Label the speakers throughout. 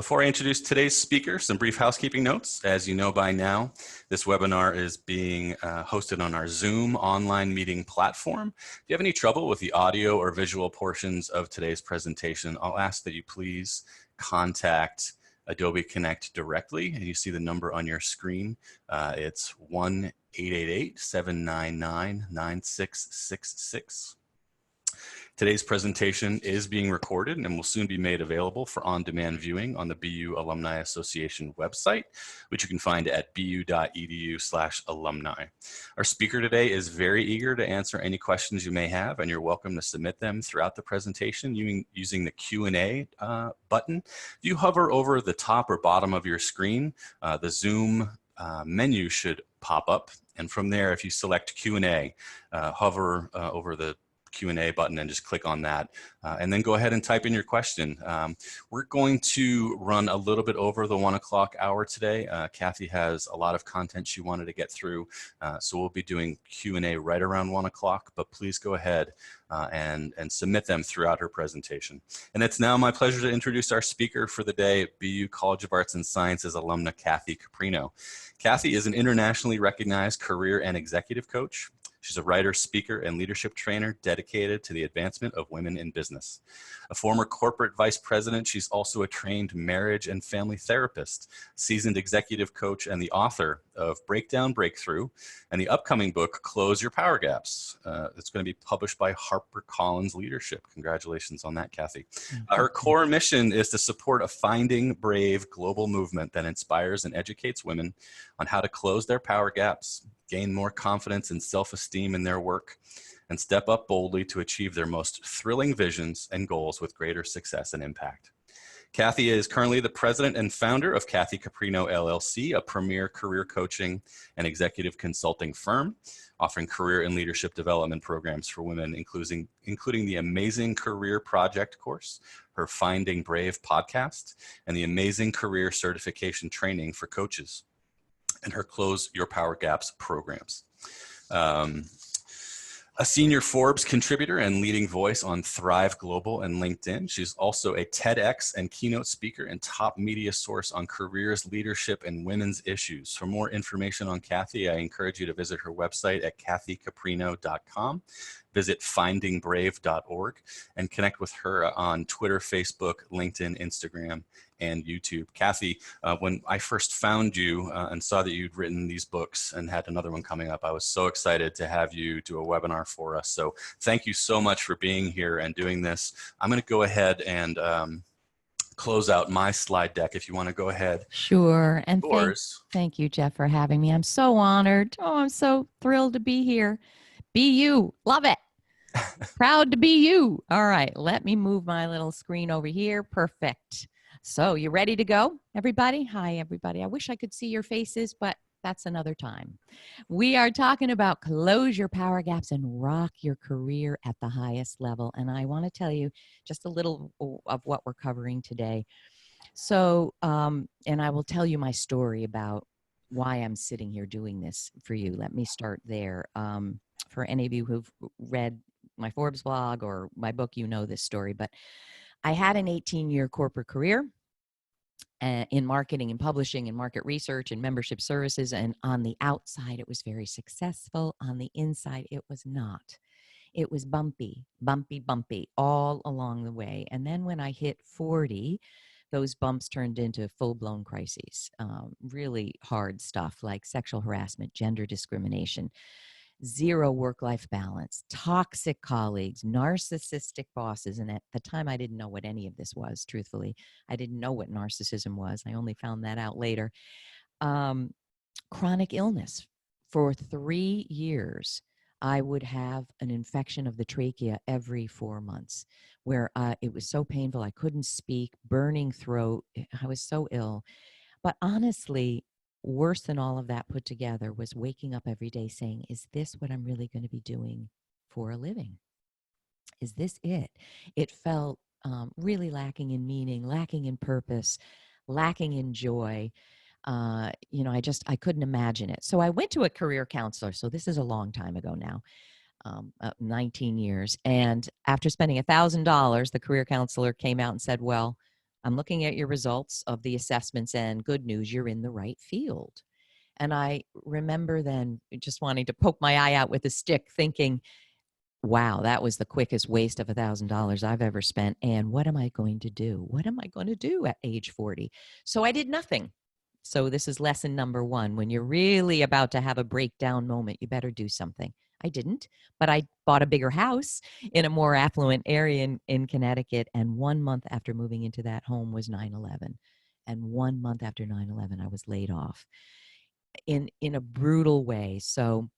Speaker 1: Before I introduce today's speaker, some brief housekeeping notes. As you know by now, this webinar is being hosted on our Zoom online meeting platform. If you have any trouble with the audio or visual portions of today's presentation, I'll ask that you please contact Adobe Connect directly. And you see the number on your screen. It's 1-888-799-9666. Today's presentation is being recorded and will soon be made available for on-demand viewing on the BU Alumni Association website, which you can find at bu.edu/alumni. Our speaker today is very eager to answer any questions you may have, and you're welcome to submit them throughout the presentation using the Q&A button. If you hover over the top or bottom of your screen, the Zoom menu should pop up, and from there, if you select Q&A, hover over the Q&A button and just click on that, and then go ahead and type in your question. We're going to run a little bit over the 1 o'clock hour today. Kathy has a lot of content she wanted to get through, so we'll be doing Q&A right around 1 o'clock, but please go ahead and submit them throughout her presentation. And it's now my pleasure to introduce our speaker for the day, BU College of Arts and Sciences alumna Kathy Caprino. Kathy is an internationally recognized career and executive coach. She's a writer, speaker, and leadership trainer dedicated to the advancement of women in business. A former corporate vice president, she's also a trained marriage and family therapist, seasoned executive coach, and the author of Breakdown Breakthrough and the upcoming book, Close Your Power Gaps. It's going to be published by HarperCollins Leadership. Congratulations on that, Kathy. Her core mission is to support a finding brave global movement that inspires and educates women on how to close their power gaps, gain more confidence and self-esteem in their work, and step up boldly to achieve their most thrilling visions and goals with greater success and impact. Kathy is currently the president and founder of Kathy Caprino, LLC, a premier career coaching and executive consulting firm, offering career and leadership development programs for women, including the Amazing Career Project course, her Finding Brave podcast, and the Amazing Career Certification training for coaches, and her Close Your Power Gaps programs. A senior Forbes contributor and leading voice on Thrive Global and LinkedIn. She's also a TEDx and keynote speaker and top media source on careers, leadership, and women's issues. For more information on Kathy, I encourage you to visit her website at kathycaprino.com. Visit findingbrave.org and connect with her on Twitter, Facebook, LinkedIn, Instagram, and YouTube. Kathy, when I first found you and saw that you'd written these books and had another one coming up, I was so excited to have you do a webinar for us. So thank you so much for being here and doing this. I'm going to go ahead and close out my slide deck if you want to go ahead.
Speaker 2: Sure. And thank you, Jeff, for having me. I'm so honored. Oh, I'm so thrilled to be here. Be you. Love it. Proud to be you. All right. Let me move my little screen over here. Perfect. So you ready to go, everybody? Hi, everybody. I wish I could see your faces, but that's another time. We are talking about close your power gaps and rock your career at the highest level. And I want to tell you just a little of what we're covering today. So, and I will tell you my story about why I'm sitting here doing this for you. Let me start there. For any of you who've read my Forbes blog or my book, you know this story, but I had an 18-year corporate career in marketing and publishing and market research and membership services. And on the outside, it was very successful. On the inside, it was not. It was bumpy, all along the way. And then when I hit 40, those bumps turned into full-blown crises, really hard stuff like sexual harassment, gender discrimination, zero work-life balance, toxic colleagues, narcissistic bosses. And at the time, I didn't know what any of this was, truthfully. I didn't know what narcissism was. I only found that out later. Chronic illness. For 3 years, I would have an infection of the trachea every 4 months where it was so painful. I couldn't speak, burning throat. I was so ill. But honestly, worse than all of that put together was waking up every day saying, is this what I'm really going to be doing for a living? Is this it? It felt really lacking in meaning, lacking in purpose, lacking in joy. I couldn't imagine it. So I went to a career counselor. So this is a long time ago now, 19 years. And after spending $1,000, the career counselor came out and said, well, I'm looking at your results of the assessments, and good news, you're in the right field. And I remember then just wanting to poke my eye out with a stick, thinking, wow, that was the quickest waste of $1,000 I've ever spent. And what am I going to do? What am I going to do at age 40? So I did nothing. So this is lesson number one. When you're really about to have a breakdown moment, you better do something. I didn't, but I bought a bigger house in a more affluent area in Connecticut. And 1 month after moving into that home was 9/11. And 1 month after 9/11, I was laid off in a brutal way. So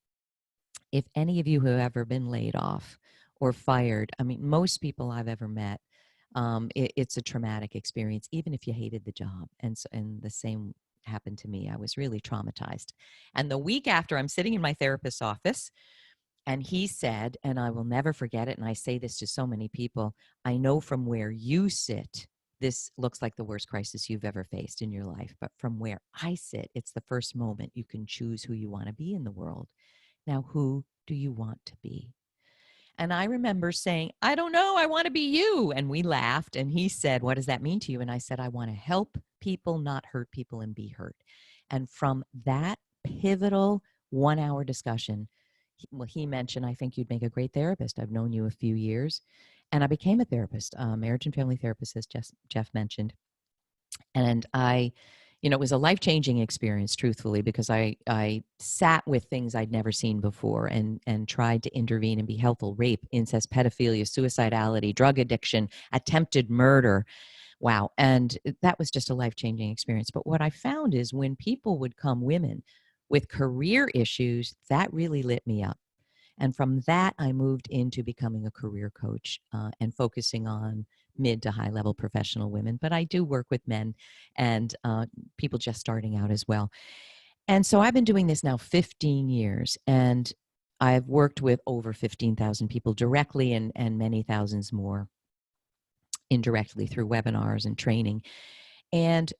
Speaker 2: if any of you have ever been laid off or fired, I mean, most people I've ever met, it's a traumatic experience, even if you hated the job. And the same happened to me. I was really traumatized. And the week after, I'm sitting in my therapist's office, and he said, and I will never forget it, and I say this to so many people, I know from where you sit, this looks like the worst crisis you've ever faced in your life. But from where I sit, it's the first moment you can choose who you want to be in the world. Now, who do you want to be? And I remember saying, I don't know, I want to be you. And we laughed. And he said, what does that mean to you? And I said, I want to help people, not hurt people and be hurt. And from that pivotal 1 hour discussion, he mentioned, I think you'd make a great therapist. I've known you a few years. And I became a therapist, marriage and family therapist, as Jeff mentioned. And it was a life-changing experience, truthfully, because I sat with things I'd never seen before and tried to intervene and be helpful. Rape, incest, pedophilia, suicidality, drug addiction, attempted murder. Wow. And that was just a life-changing experience. But what I found is when people would come, women with career issues, that really lit me up. And from that, I moved into becoming a career coach and focusing on mid to high level professional women. But I do work with men and people just starting out as well. And so I've been doing this now 15 years, and I've worked with over 15,000 people directly and many thousands more indirectly through webinars and training. And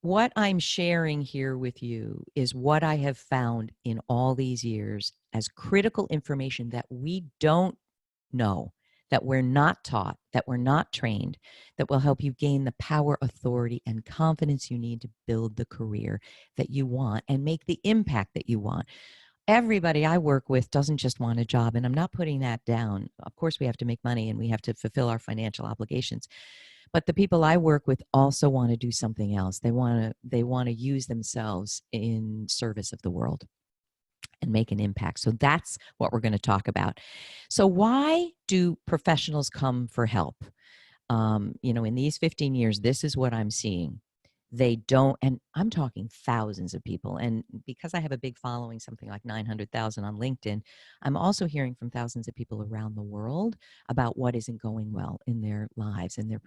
Speaker 2: what I'm sharing here with you is what I have found in all these years as critical information that we don't know, that we're not taught, that we're not trained, that will help you gain the power, authority, and confidence you need to build the career that you want and make the impact that you want. Everybody I work with doesn't just want a job, and I'm not putting that down. Of course, we have to make money and we have to fulfill our financial obligations. But the people I work with also want to do something else. They want to use themselves in service of the world and make an impact. So that's what we're going to talk about. So why do professionals come for help? In these 15 years, this is what I'm seeing. They don't, and I'm talking thousands of people. And because I have a big following, something like 900,000 on LinkedIn, I'm also hearing from thousands of people around the world about what isn't going well in their lives and their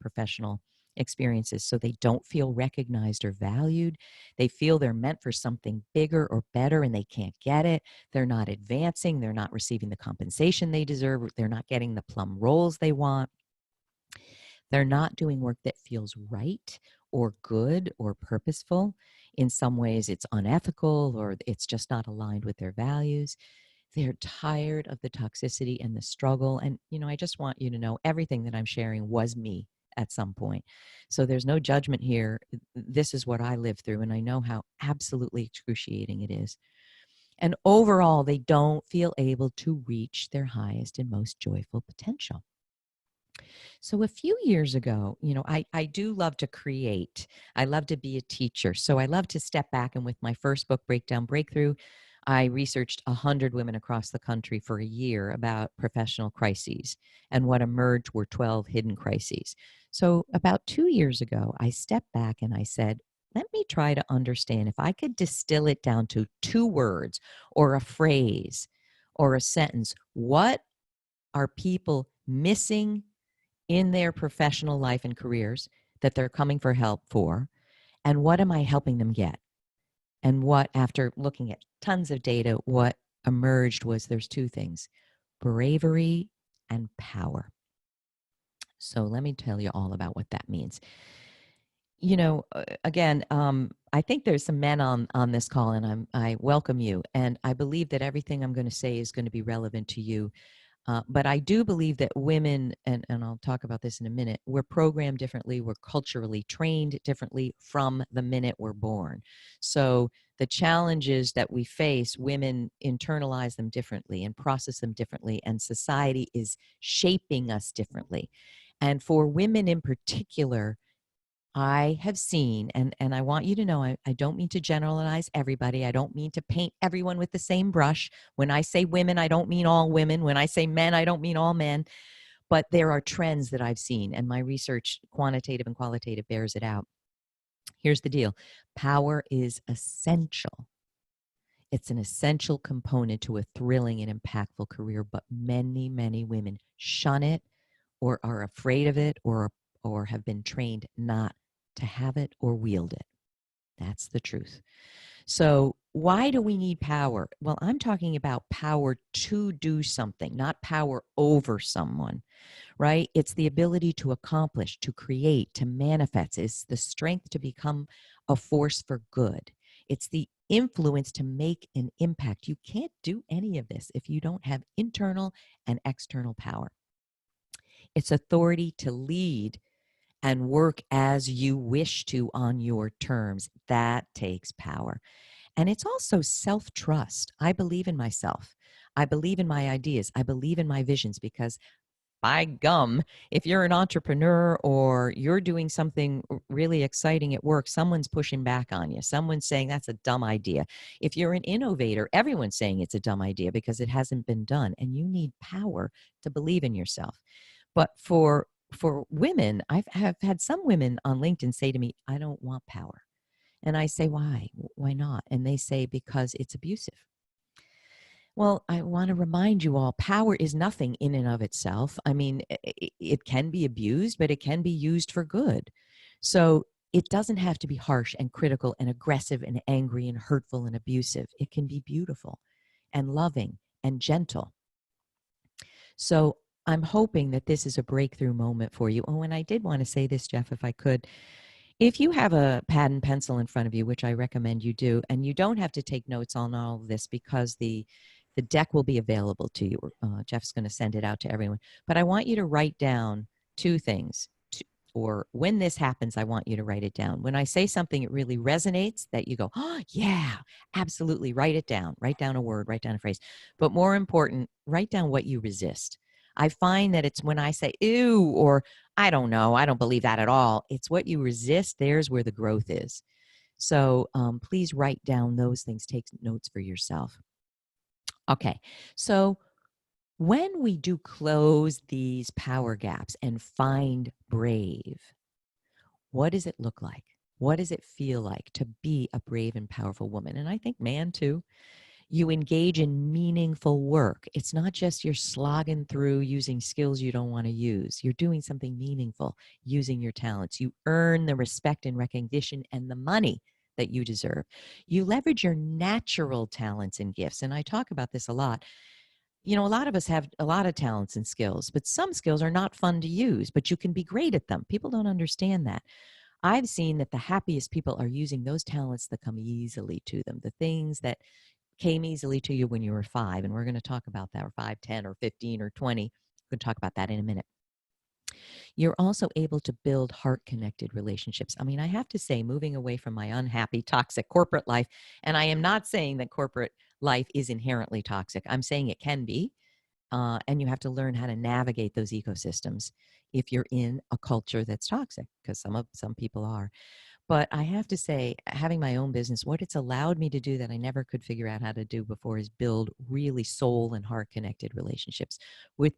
Speaker 2: professional experiences. So they don't feel recognized or valued. They feel they're meant for something bigger or better and they can't get it. They're not advancing. They're not receiving the compensation they deserve. They're not getting the plum roles they want. They're not doing work that feels right or good or purposeful. In some ways, it's unethical or it's just not aligned with their values. They're tired of the toxicity and the struggle. And, I just want you to know everything that I'm sharing was me at some point. So there's no judgment here. This is what I lived through, and I know how absolutely excruciating it is. And overall, they don't feel able to reach their highest and most joyful potential. So a few years ago, I do love to create. I love to be a teacher. So I love to step back, and with my first book, Breakdown Breakthrough, I researched 100 women across the country for a year about professional crises, and what emerged were 12 hidden crises. So about 2 years ago, I stepped back and I said, let me try to understand if I could distill it down to 2 words or a phrase or a sentence. What are people missing in their professional life and careers that they're coming for help for? And what am I helping them get? And what, after looking at tons of data, what emerged was there's 2 things: bravery and power. So let me tell you all about what that means. Again, I think there's some men on this call, and I welcome you. And I believe that everything I'm going to say is going to be relevant to you. But I do believe that women, and I'll talk about this in a minute, we're programmed differently, we're culturally trained differently from the minute we're born. So the challenges that we face, women internalize them differently and process them differently, and society is shaping us differently. And for women in particular, I have seen, and I want you to know, I don't mean to generalize everybody. I don't mean to paint everyone with the same brush. When I say women, I don't mean all women. When I say men, I don't mean all men. But there are trends that I've seen, and my research, quantitative and qualitative, bears it out. Here's the deal. Power is essential. It's an essential component to a thrilling and impactful career, but many, many women shun it or are afraid of it or have been trained not to have it or wield it. That's the truth. So why do we need power? Well, I'm talking about power to do something, not power over someone, right? It's the ability to accomplish, to create, to manifest. It's the strength to become a force for good. It's the influence to make an impact. You can't do any of this if you don't have internal and external power. It's authority to lead and work as you wish to on your terms. That takes power. And it's also self-trust. I believe in myself. I believe in my ideas. I believe in my visions, because by gum, if you're an entrepreneur or you're doing something really exciting at work, someone's pushing back on you. Someone's saying that's a dumb idea. If you're an innovator, everyone's saying it's a dumb idea because it hasn't been done, and you need power to believe in yourself. But for women, have had some women on LinkedIn say to me, I don't want power. And I say, why? Why not? And they say, because it's abusive. Well, I want to remind you all, power is nothing in and of itself. I mean, it can be abused, but it can be used for good. So it doesn't have to be harsh and critical and aggressive and angry and hurtful and abusive. It can be beautiful and loving and gentle. So I'm hoping that this is a breakthrough moment for you. Oh, and I did want to say this, Jeff, if I could. If you have a pad and pencil in front of you, which I recommend you do, and you don't have to take notes on all of this because the deck will be available to you. Jeff's going to send it out to everyone. But I want you to write down two things. Or when this happens, I want you to write it down. When I say something, it really resonates, that you go, oh, yeah, absolutely, write it down. Write down a word, write down a phrase. But more important, write down what you resist. I find that it's when I say, ew, or I don't know, I don't believe that at all. It's what you resist. There's where the growth is. So please write down those things. Take notes for yourself. Okay, so when we do close these power gaps and find brave, what does it look like? What does it feel like to be a brave and powerful woman? And I think man too. You engage in meaningful work. It's not just you're slogging through using skills you don't want to use. You're doing something meaningful using your talents. You earn the respect and recognition and the money that you deserve. You leverage your natural talents and gifts. And I talk about this a lot. You know, a lot of us have a lot of talents and skills, but some skills are not fun to use, but you can be great at them. People don't understand that. I've seen that the happiest people are using those talents that come easily to them, the things that came easily to you when you were 5. And we're going to talk about that, or 5, 10, or 15, or 20. We're going to talk about that in a minute. You're also able to build heart-connected relationships. I mean, I have to say, moving away from my unhappy, toxic corporate life, and I am not saying that corporate life is inherently toxic. I'm saying it can be, and you have to learn how to navigate those ecosystems if you're in a culture that's toxic, because some people are. But I have to say, having my own business, what it's allowed me to do that I never could figure out how to do before is build really soul and heart connected relationships with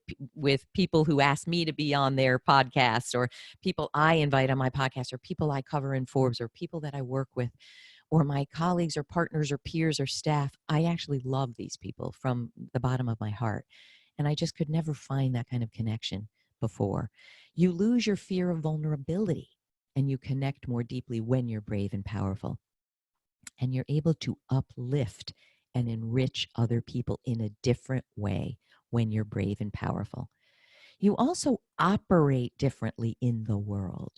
Speaker 2: people who ask me to be on their podcast, or people I invite on my podcast, or people I cover in Forbes, or people that I work with, or my colleagues or partners or peers or staff. I actually love these people from the bottom of my heart. And I just could never find that kind of connection before. You lose your fear of vulnerability, and you connect more deeply when you're brave and powerful. And you're able to uplift and enrich other people in a different way when you're brave and powerful. You also operate differently in the world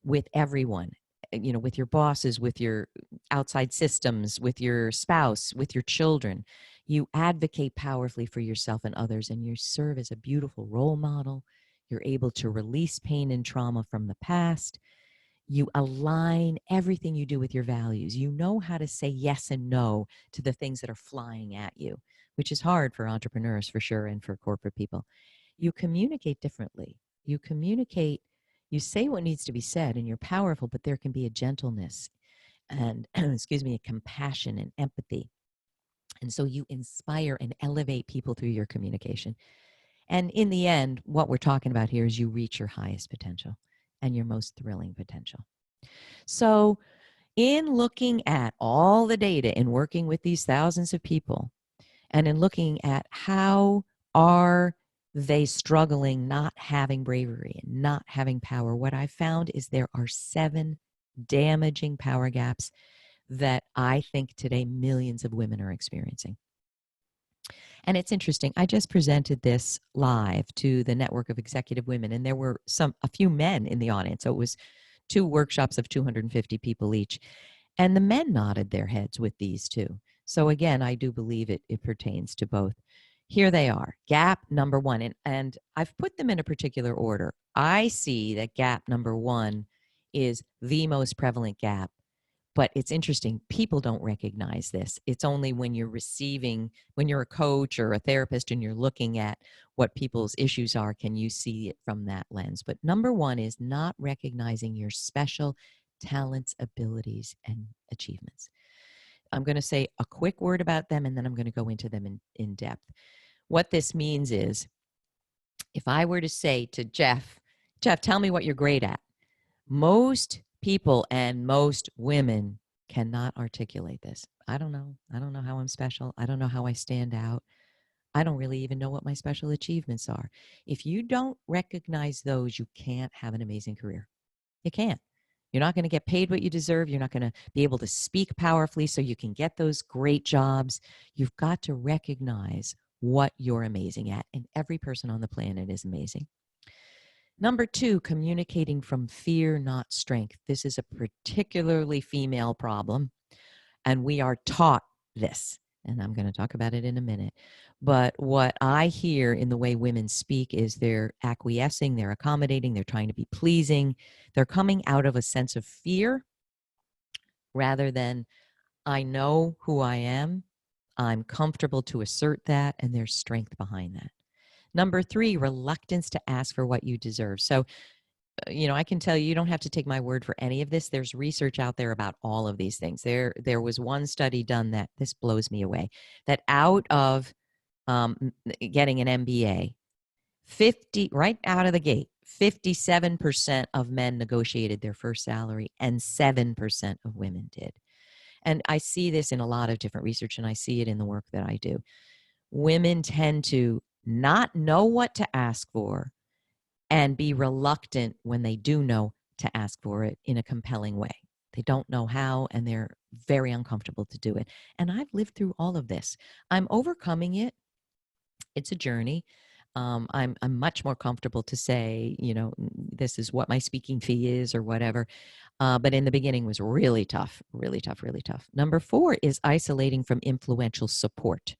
Speaker 2: with everyone, you know, with your bosses, with your outside systems, with your spouse, with your children. You advocate powerfully for yourself and others, and you serve as a beautiful role model. You're able to release pain and trauma from the past. You align everything you do with your values. You know how to say yes and no to the things that are flying at you, which is hard for entrepreneurs for sure, and for corporate people. You communicate differently. You communicate, you say what needs to be said, and you're powerful, but there can be a gentleness and, excuse me, a compassion and empathy. And so you inspire and elevate people through your communication. And in the end, what we're talking about here is you reach your highest potential and your most thrilling potential. So, in looking at all the data and working with these thousands of people, and in looking at how are they struggling not having bravery and not having power, what I found is there are 7 damaging power gaps that I think today millions of women are experiencing. And it's interesting. I just presented this live to the Network of Executive Women, and there were a few men in the audience. So it was 2 workshops of 250 people each. And the men nodded their heads with these too. So again, I do believe it pertains to both. Here they are. Gap number 1. And I've put them in a particular order. I see that gap number 1 is the most prevalent gap. But it's interesting, people don't recognize this. It's only when you're when you're a coach or a therapist and you're looking at what people's issues are, can you see it from that lens. But number 1 is not recognizing your special talents, abilities, and achievements. I'm going to say a quick word about them, and then I'm going to go into them in depth. What this means is, if I were to say to Jeff, tell me what you're great at. Most people and most women cannot articulate this. I don't know. I don't know how I'm special. I don't know how I stand out. I don't really even know what my special achievements are. If you don't recognize those, you can't have an amazing career. You can't. You're not going to get paid what you deserve. You're not going to be able to speak powerfully so you can get those great jobs. You've got to recognize what you're amazing at, and every person on the planet is amazing. Number 2, communicating from fear, not strength. This is a particularly female problem, and we are taught this, and I'm going to talk about it in a minute. But what I hear in the way women speak is they're acquiescing, they're accommodating, they're trying to be pleasing. They're coming out of a sense of fear rather than, I know who I am, I'm comfortable to assert that, and there's strength behind that. Number 3, reluctance to ask for what you deserve. So, I can tell you, you don't have to take my word for any of this. There's research out there about all of these things. There was one study done that, this blows me away, that out of getting an MBA, right out of the gate, 57% of men negotiated their first salary and 7% of women did. And I see this in a lot of different research, and I see it in the work that I do. Women tend to not know what to ask for and be reluctant when they do know to ask for it in a compelling way. They don't know how, and they're very uncomfortable to do it. And I've lived through all of this. I'm overcoming it. It's a journey. I'm much more comfortable to say, this is what my speaking fee is or whatever. But in the beginning was really tough, really tough, really tough. Number 4 is isolating from influential support.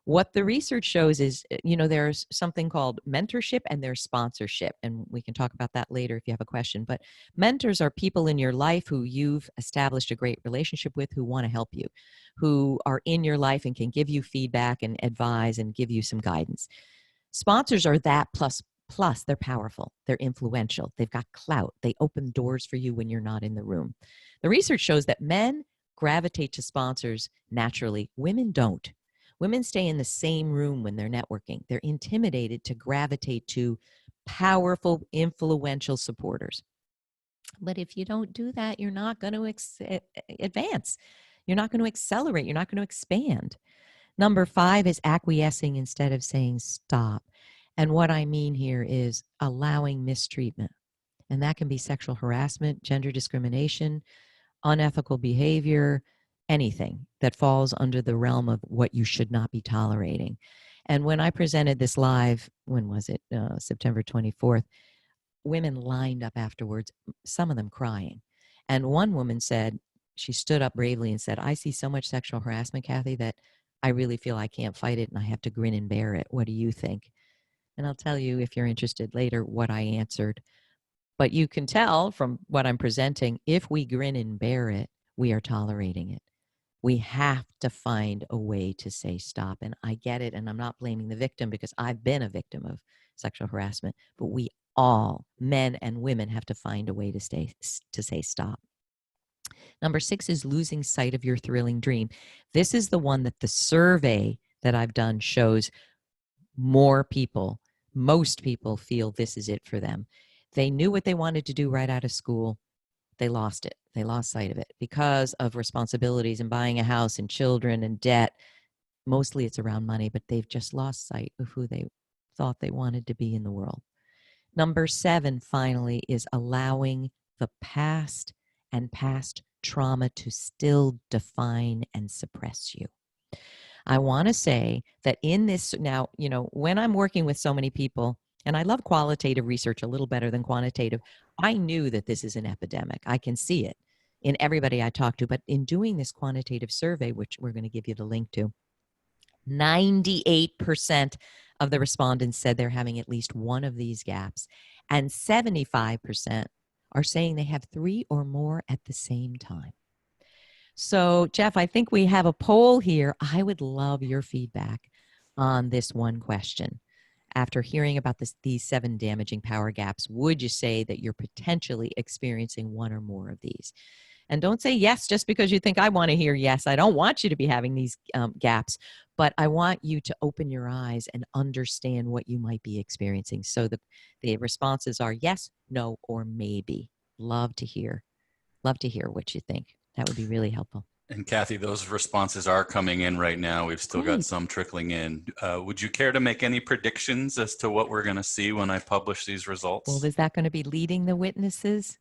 Speaker 2: What the research shows is, there's something called mentorship and there's sponsorship. And we can talk about that later if you have a question. But mentors are people in your life who you've established a great relationship with, who want to help you, who are in your life and can give you feedback and advise and give you some guidance. Sponsors are that plus. They're powerful. They're influential. They've got clout. They open doors for you when you're not in the room. The research shows that men gravitate to sponsors naturally. Women don't. Women stay in the same room when they're networking. They're intimidated to gravitate to powerful, influential supporters. But if you don't do that, you're not going to advance. You're not going to accelerate. You're not going to expand. Number 5 is acquiescing instead of saying stop. And what I mean here is allowing mistreatment. And that can be sexual harassment, gender discrimination, unethical behavior, anything that falls under the realm of what you should not be tolerating. And when I presented this live, when was it? September 24th, women lined up afterwards, some of them crying. And one woman said, she stood up bravely and said, I see so much sexual harassment, Kathy, that I really feel I can't fight it and I have to grin and bear it. What do you think? And I'll tell you, if you're interested later, what I answered. But you can tell from what I'm presenting, if we grin and bear it, we are tolerating it. We have to find a way to say stop. And I get it. And I'm not blaming the victim, because I've been a victim of sexual harassment. But we all, men and women, have to find a way to say stop. Number 6 is losing sight of your thrilling dream. This is the one that the survey that I've done shows more people, most people feel this is it for them. They knew what they wanted to do right out of school. They lost it. They lost sight of it because of responsibilities and buying a house and children and debt. Mostly it's around money, but they've just lost sight of who they thought they wanted to be in the world. Number 7, finally, is allowing the past and past trauma to still define and suppress you. I want to say that in this now, when I'm working with so many people, and I love qualitative research a little better than quantitative, I knew that this is an epidemic. I can see it in everybody I talk to. But in doing this quantitative survey, which we're going to give you the link to, 98% of the respondents said they're having at least one of these gaps, and 75% are saying they have 3 or more at the same time. So, Jeff, I think we have a poll here. I would love your feedback on this one question. After hearing about these 7 damaging power gaps, would you say that you're potentially experiencing one or more of these? And don't say yes just because you think I want to hear yes. I don't want you to be having these gaps, but I want you to open your eyes and understand what you might be experiencing. So the responses are yes, no, or maybe. Love to hear what you think. That would be really helpful.
Speaker 1: And Kathy, those responses are coming in right now. We've still got some trickling in. Would you care to make any predictions as to what we're going to see when I publish these results?
Speaker 2: Well, is that going to be leading the witnesses?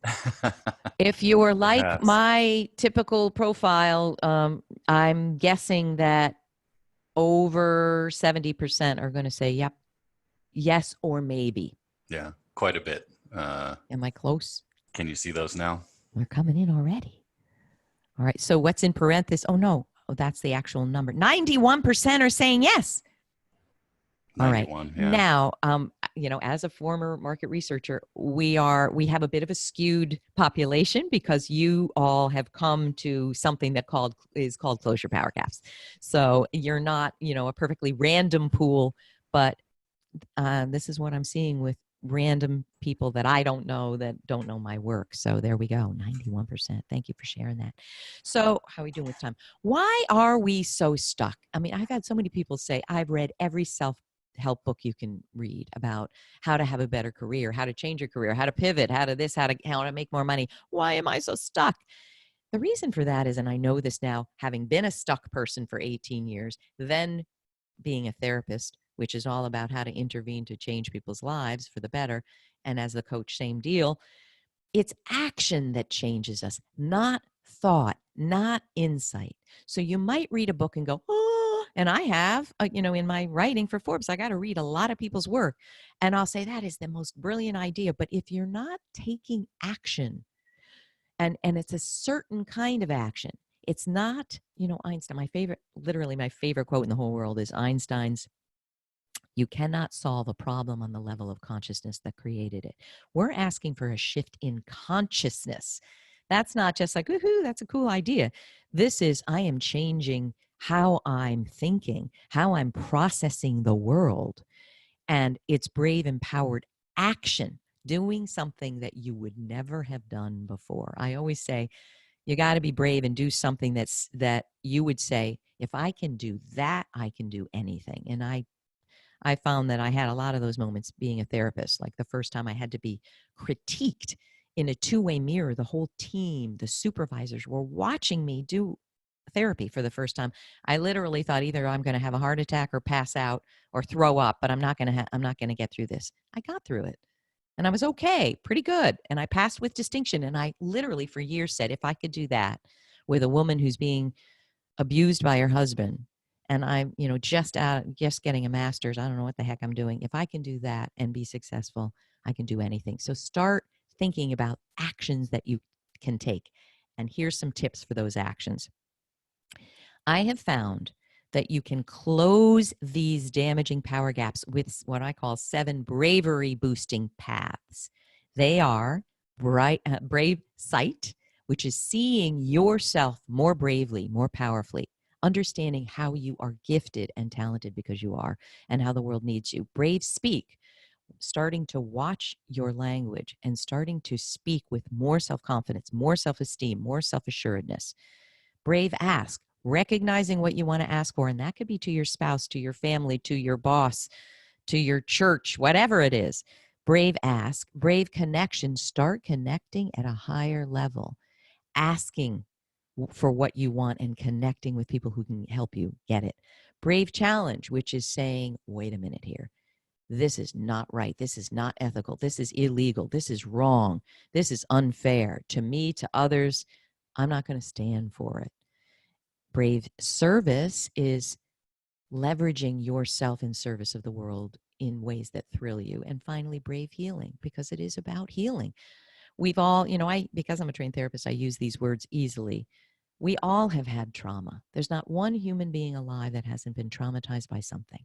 Speaker 2: If you are like my typical profile, I'm guessing that over 70% are going to say, yep, yes, or maybe.
Speaker 1: Yeah, quite a bit.
Speaker 2: Am I close?
Speaker 1: Can you see those now?
Speaker 2: They're coming in already. All right. So what's in parentheses? Oh, no. Oh, that's the actual number. 91% are saying yes.
Speaker 1: 91,
Speaker 2: all right.
Speaker 1: Yeah.
Speaker 2: Now, as a former market researcher, we have a bit of a skewed population because you all have come to something that is called closure power gaps. So you're not, a perfectly random pool, but this is what I'm seeing with random people that I don't know that don't know my work. So there we go, 91%. Thank you for sharing that. So how are we doing with time? Why are we so stuck? I mean, I've had so many people say, I've read every self-help book you can read about how to have a better career, how to change your career, how to pivot, how to make more money. Why am I so stuck? The reason for that is, and I know this now, having been a stuck person for 18 years, then being a therapist, which is all about how to intervene to change people's lives for the better. And as the coach, same deal. It's action that changes us, not thought, not insight. So you might read a book and go, oh, and I have, in my writing for Forbes, I got to read a lot of people's work. And I'll say that is the most brilliant idea. But if you're not taking action, and it's a certain kind of action, it's not, Einstein, my favorite quote in the whole world is Einstein's, you cannot solve a problem on the level of consciousness that created it. We're asking for a shift in consciousness. That's not just like, woohoo, that's a cool idea. This is, I am changing how I'm thinking, how I'm processing the world. And it's brave, empowered action, doing something that you would never have done before. I always say, you got to be brave and do something that you would say, if I can do that, I can do anything. And I found that I had a lot of those moments being a therapist. Like the first time I had to be critiqued in a two-way mirror, the whole team, the supervisors were watching me do therapy for the first time. I literally thought either I'm going to have a heart attack or pass out or throw up, but I'm not going to get through this. I got through it. And I was okay, pretty good. And I passed with distinction. And I literally for years said, if I could do that with a woman who's being abused by her husband, and I'm, just getting a master's, I don't know what the heck I'm doing. If I can do that and be successful, I can do anything. So start thinking about actions that you can take. And here's some tips for those actions. I have found that you can close these damaging power gaps with what I call 7 bravery boosting paths. They are brave sight, which is seeing yourself more bravely, more powerfully, understanding how you are gifted and talented because you are, and how the world needs you. Brave speak, starting to watch your language and starting to speak with more self-confidence, more self-esteem, more self-assuredness. Brave ask, recognizing what you want to ask for, and that could be to your spouse, to your family, to your boss, to your church, whatever it is. Brave ask, brave connection, start connecting at a higher level, asking for what you want and connecting with people who can help you get it. Brave challenge, which is saying, wait a minute here. This is not right. This is not ethical. This is illegal. This is wrong. This is unfair to me, to others. I'm not going to stand for it. Brave service is leveraging yourself in service of the world in ways that thrill you. And finally, brave healing, because it is about healing. We've all, because I'm a trained therapist, I use these words easily. We all have had trauma. There's not one human being alive that hasn't been traumatized by something.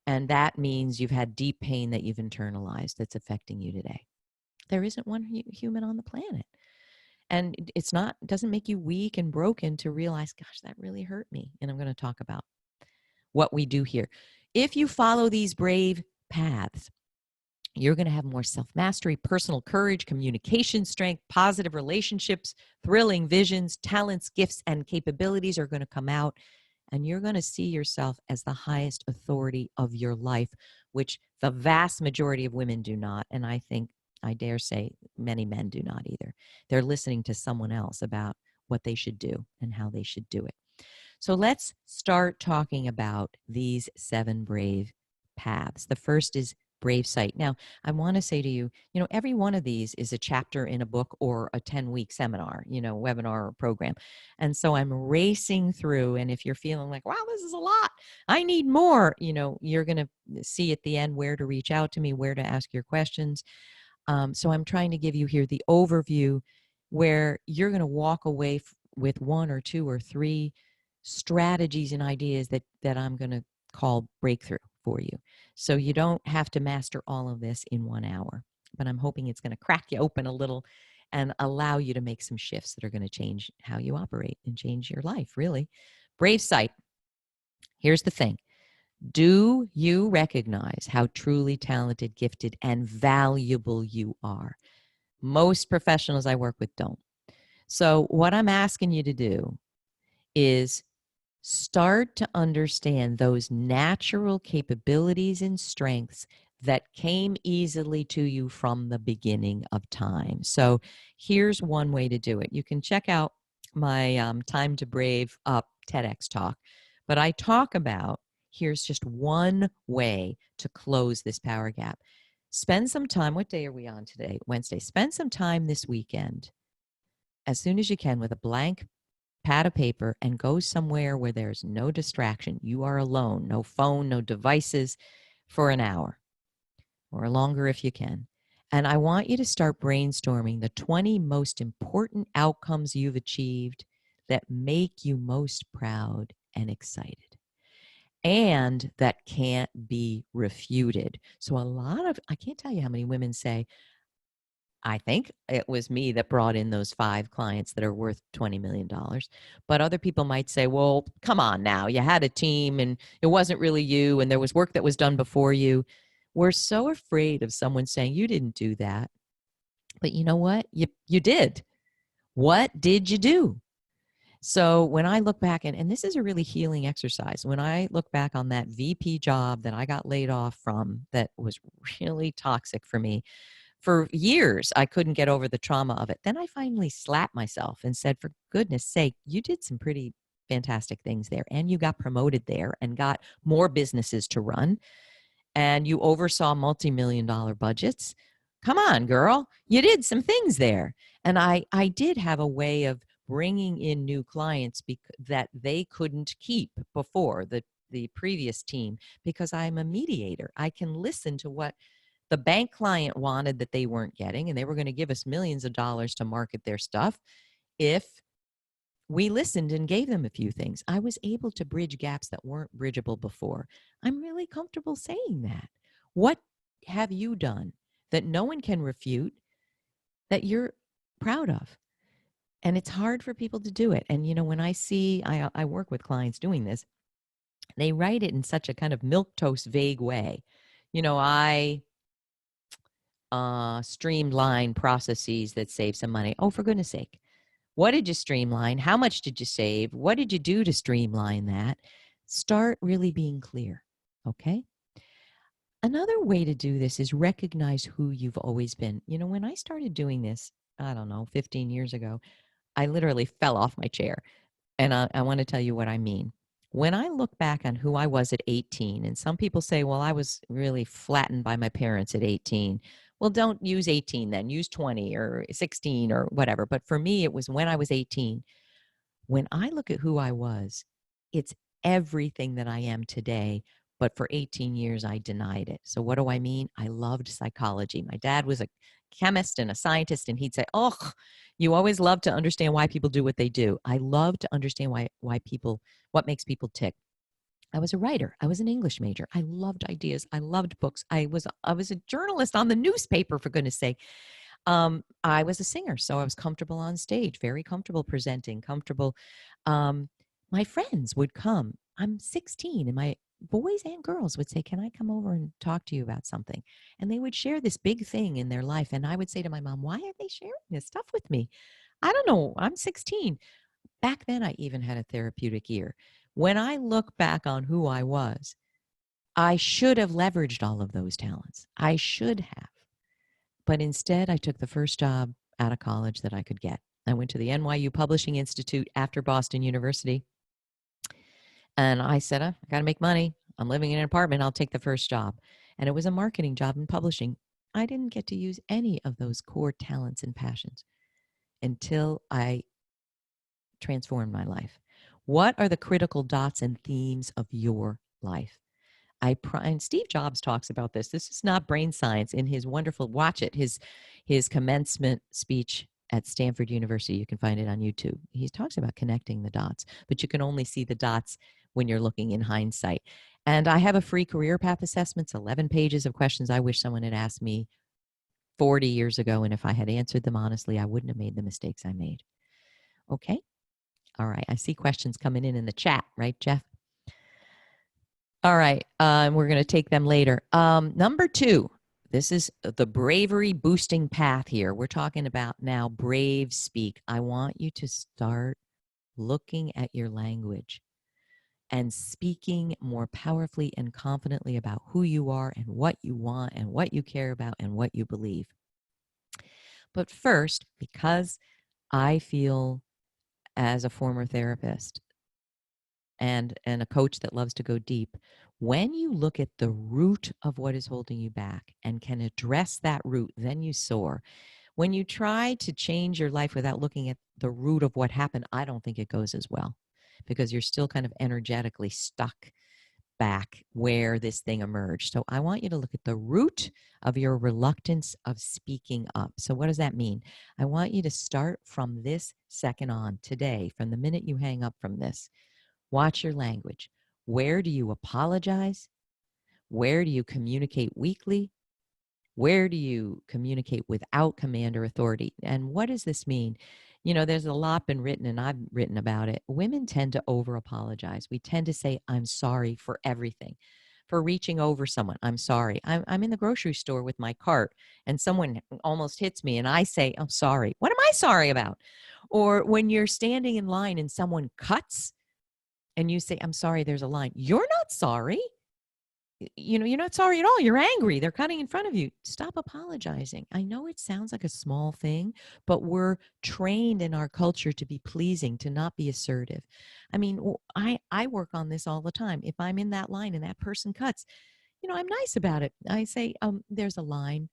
Speaker 2: And that means you've had deep pain that you've internalized that's affecting you today. There isn't one human on the planet. And doesn't make you weak and broken to realize, gosh, that really hurt me. And I'm going to talk about what we do here. If you follow these brave paths, you're going to have more self-mastery, personal courage, communication strength, positive relationships, thrilling visions, talents, gifts, and capabilities are going to come out. And you're going to see yourself as the highest authority of your life, which the vast majority of women do not. And I dare say many men do not either. They're listening to someone else about what they should do and how they should do it. So let's start talking about these 7 brave paths. The first is brave sight. Now, I want to say to you, every one of these is a chapter in a book or a 10-week seminar, webinar or program. And so I'm racing through. And if you're feeling like, wow, this is a lot, I need more, you're going to see at the end where to reach out to me, where to ask your questions. So I'm trying to give you here the overview where you're going to walk away with 1 or 2 or 3 strategies and ideas that I'm going to call breakthrough for you. So you don't have to master all of this in 1 hour, but I'm hoping it's going to crack you open a little and allow you to make some shifts that are going to change how you operate and change your life, really. Brave sight. Here's the thing. Do you recognize how truly talented, gifted, and valuable you are? Most professionals I work with don't. So what I'm asking you to do is start to understand those natural capabilities and strengths that came easily to you from the beginning of time. So here's one way to do it. You can check out my Time to Brave Up TEDx talk, but I talk about, here's just one way to close this power gap. Spend some time. What day are we on today? Wednesday. Spend some time this weekend, as soon as you can, with a blank pad of paper and go somewhere where there's no distraction. You are alone, no phone, no devices, for an hour or longer if you can. And I want you to start brainstorming the 20 most important outcomes you've achieved that make you most proud and excited, and that can't be refuted. So I can't tell you how many women say, I think it was me that brought in those 5 clients that are worth $20 million. But other people might say, well, come on now, you had a team and it wasn't really you, and there was work that was done before you. We're so afraid of someone saying, you didn't do that. But you know what? You did. What did you do? So when I look back, and this is a really healing exercise, when I look back on that VP job that I got laid off from that was really toxic for me, for years, I couldn't get over the trauma of it. Then I finally slapped myself and said, for goodness sake, you did some pretty fantastic things there, and you got promoted there and got more businesses to run, and you oversaw multi-million-dollar budgets. Come on, girl. You did some things there. And I did have a way of bringing in new clients that they couldn't keep before the previous team, because I'm a mediator. I can listen to what the bank client wanted that they weren't getting, and they were going to give us millions of dollars to market their stuff if We listened and gave them a few things. I was able to bridge gaps that weren't bridgeable before. I'm really comfortable saying that. What have you done that no one can refute that you're proud of? And it's hard for people to do it. And, when I work with clients doing this, they write it in such a kind of milquetoast, vague way. I streamline processes that save some money. Oh, for goodness sake. What did you streamline? How much did you save? What did you do to streamline that? Start really being clear, okay? Another way to do this is recognize who you've always been. When I started doing this, I don't know, 15 years ago, I literally fell off my chair. And I want to tell you what I mean. When I look back on who I was at 18, and some people say, well, I was really flattened by my parents at 18. Well, don't use 18 then. Use 20 or 16 or whatever. But for me, it was when I was 18. When I look at who I was, it's everything that I am today. But for 18 years, I denied it. So what do I mean? I loved psychology. My dad was a chemist and a scientist, and he'd say, oh, you always love to understand why people do what they do. I love to understand what makes people tick. I was a writer. I was an English major. I loved ideas. I loved books. I was a journalist on the newspaper, for goodness sake. I was a singer, so I was comfortable on stage, very comfortable presenting, comfortable. My friends would come. I'm 16, and my boys and girls would say, can I come over and talk to you about something? And they would share this big thing in their life. And I would say to my mom, why are they sharing this stuff with me? I don't know. I'm 16. Back then, I even had a therapeutic ear. When I look back on who I was, I should have leveraged all of those talents. I should have. But instead, I took the first job out of college that I could get. I went to the NYU Publishing Institute after Boston University. And I said, I got to make money. I'm living in an apartment. I'll take the first job. And it was a marketing job in publishing. I didn't get to use any of those core talents and passions until I transformed my life. What are the critical dots and themes of your life? And Steve Jobs talks about this. This is not brain science. In his wonderful, watch it, his commencement speech at Stanford University. You can find it on YouTube. He talks about connecting the dots, but you can only see the dots when you're looking in hindsight. And I have a free career path assessment. It's 11 pages of questions I wish someone had asked me 40 years ago. And if I had answered them honestly, I wouldn't have made the mistakes I made. Okay. All right. I see questions coming in the chat, right, Jeff? All right. We're going to take them later. Number 2, this is the bravery boosting path here. We're talking about now brave speak. I want you to start looking at your language and speaking more powerfully and confidently about who you are and what you want and what you care about and what you believe. But first, because I feel as a former therapist and a coach that loves to go deep, when you look at the root of what is holding you back and can address that root, then you soar. When you try to change your life without looking at the root of what happened, I don't think it goes as well, because you're still kind of energetically stuck back where this thing emerged. So I want you to look at the root of your reluctance of speaking up. So what does that mean? I want you to start from this second on today, from the minute you hang up from this. Watch your language. Where do you apologize? Where do you communicate weakly? Where do you communicate without command or authority? And what does this mean? There's a lot been written, and I've written about it. Women tend to over apologize. We tend to say, I'm sorry for everything. For reaching over someone, I'm sorry. I'm in the grocery store with my cart and someone almost hits me and I say, I'm sorry. What am I sorry about? Or when you're standing in line and someone cuts and you say, I'm sorry, there's a line. You're not sorry. You're not sorry at all. You're angry. They're cutting in front of you. Stop apologizing. I know it sounds like a small thing, but we're trained in our culture to be pleasing, to not be assertive. I mean, I work on this all the time. If I'm in that line and that person cuts, I'm nice about it. I say, there's a line,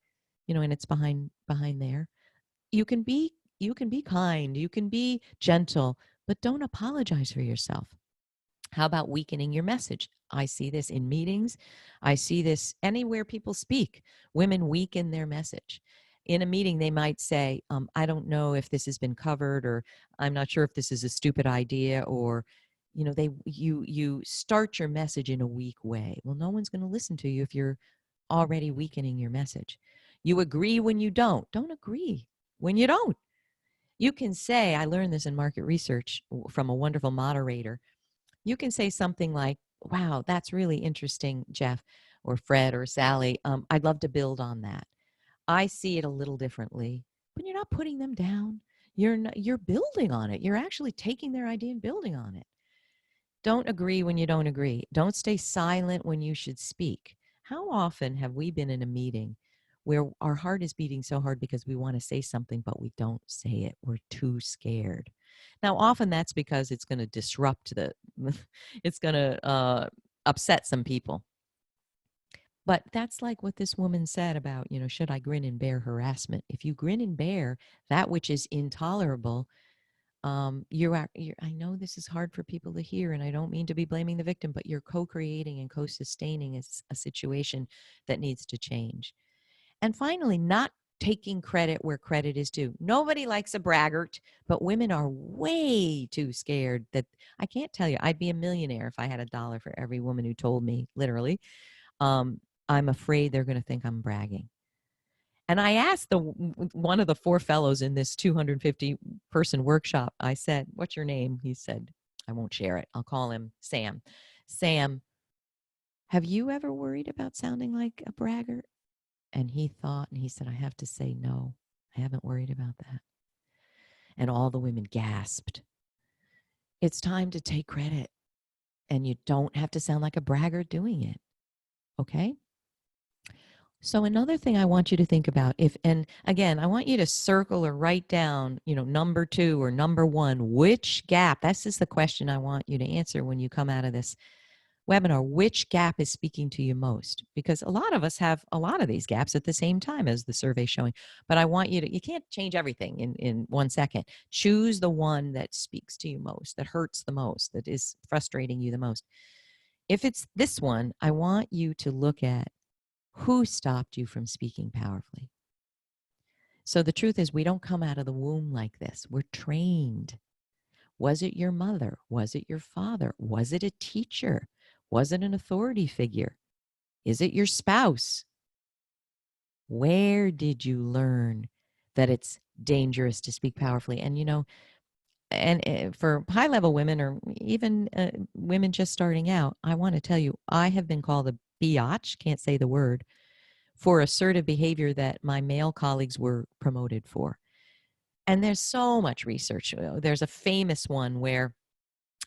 Speaker 2: and it's behind there. You can be kind, you can be gentle, but don't apologize for yourself. How about weakening your message? I see this in meetings. I see this anywhere people speak. Women weaken their message. In a meeting, they might say, I don't know if this has been covered, or I'm not sure if this is a stupid idea, or, you start your message in a weak way. Well, no one's going to listen to you if you're already weakening your message. You agree when you don't. Don't agree when you don't. You can say, I learned this in market research from a wonderful moderator. You can say something like, wow, that's really interesting, Jeff or Fred or Sally. I'd love to build on that. I see it a little differently, but you're not putting them down. You're building on it. You're actually taking their idea and building on it. Don't agree when you don't agree. Don't stay silent when you should speak. How often have we been in a meeting where our heart is beating so hard because we want to say something, but we don't say it? We're too scared. Now, often that's because it's going to disrupt it's going to upset some people. But that's like what this woman said about, should I grin and bear harassment? If you grin and bear that which is intolerable, I know this is hard for people to hear, and I don't mean to be blaming the victim, but you're co-creating and co-sustaining a situation that needs to change. And finally, not taking credit where credit is due. Nobody likes a braggart, but women are way too scared that I can't tell you. I'd be a millionaire if I had $1 for every woman who told me, literally, I'm afraid they're going to think I'm bragging. And I asked one of the 4 fellows in this 250-person workshop, I said, what's your name? He said, I won't share it. I'll call him Sam. Sam, have you ever worried about sounding like a braggart? And he thought, and he said, I have to say no. I haven't worried about that. And all the women gasped. It's time to take credit. And you don't have to sound like a braggart doing it. Okay? So another thing I want you to think about, and again, I want you to circle or write down, number 2 or number 1, which gap, that's just the question I want you to answer when you come out of this webinar. Which gap is speaking to you most? Because a lot of us have a lot of these gaps at the same time, as the survey's showing. But I want you can't change everything in 1 second. Choose the one that speaks to you most, that hurts the most, that is frustrating you the most. If it's this one, I want you to look at who stopped you from speaking powerfully. So the truth is, we don't come out of the womb like this. We're trained. Was it your mother? Was it your father? Was it a teacher? Was it an authority figure? Is it your spouse? Where did you learn that it's dangerous to speak powerfully? And, and for high-level women, or even women just starting out, I want to tell you, I have been called a biatch, can't say the word, for assertive behavior that my male colleagues were promoted for. And there's so much research. There's a famous one where,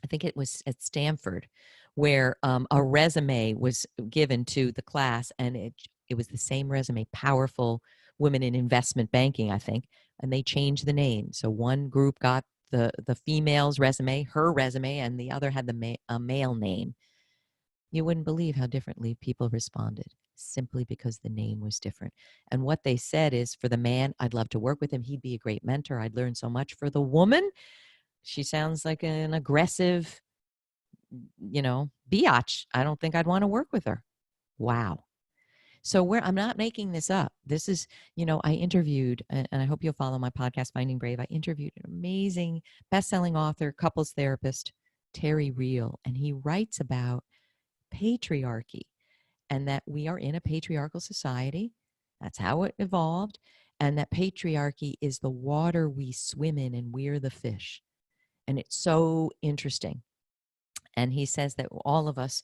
Speaker 2: I think it was at Stanford, where a resume was given to the class, and it was the same resume, powerful women in investment banking, I think, and they changed the name. So one group got the female's resume, her resume, and the other had a male name. You wouldn't believe how differently people responded, simply because the name was different. And what they said is, for the man, I'd love to work with him. He'd be a great mentor. I'd learn so much. For the woman, she sounds like an aggressive, biatch. I don't think I'd want to work with her. Wow. So I'm not making this up. This is, I interviewed, and I hope you'll follow my podcast, Finding Brave. I interviewed an amazing best-selling author, couples therapist, Terry Real, and he writes about patriarchy, and that we are in a patriarchal society. That's how it evolved. And that patriarchy is the water we swim in, and we're the fish. And it's so interesting. And he says that all of us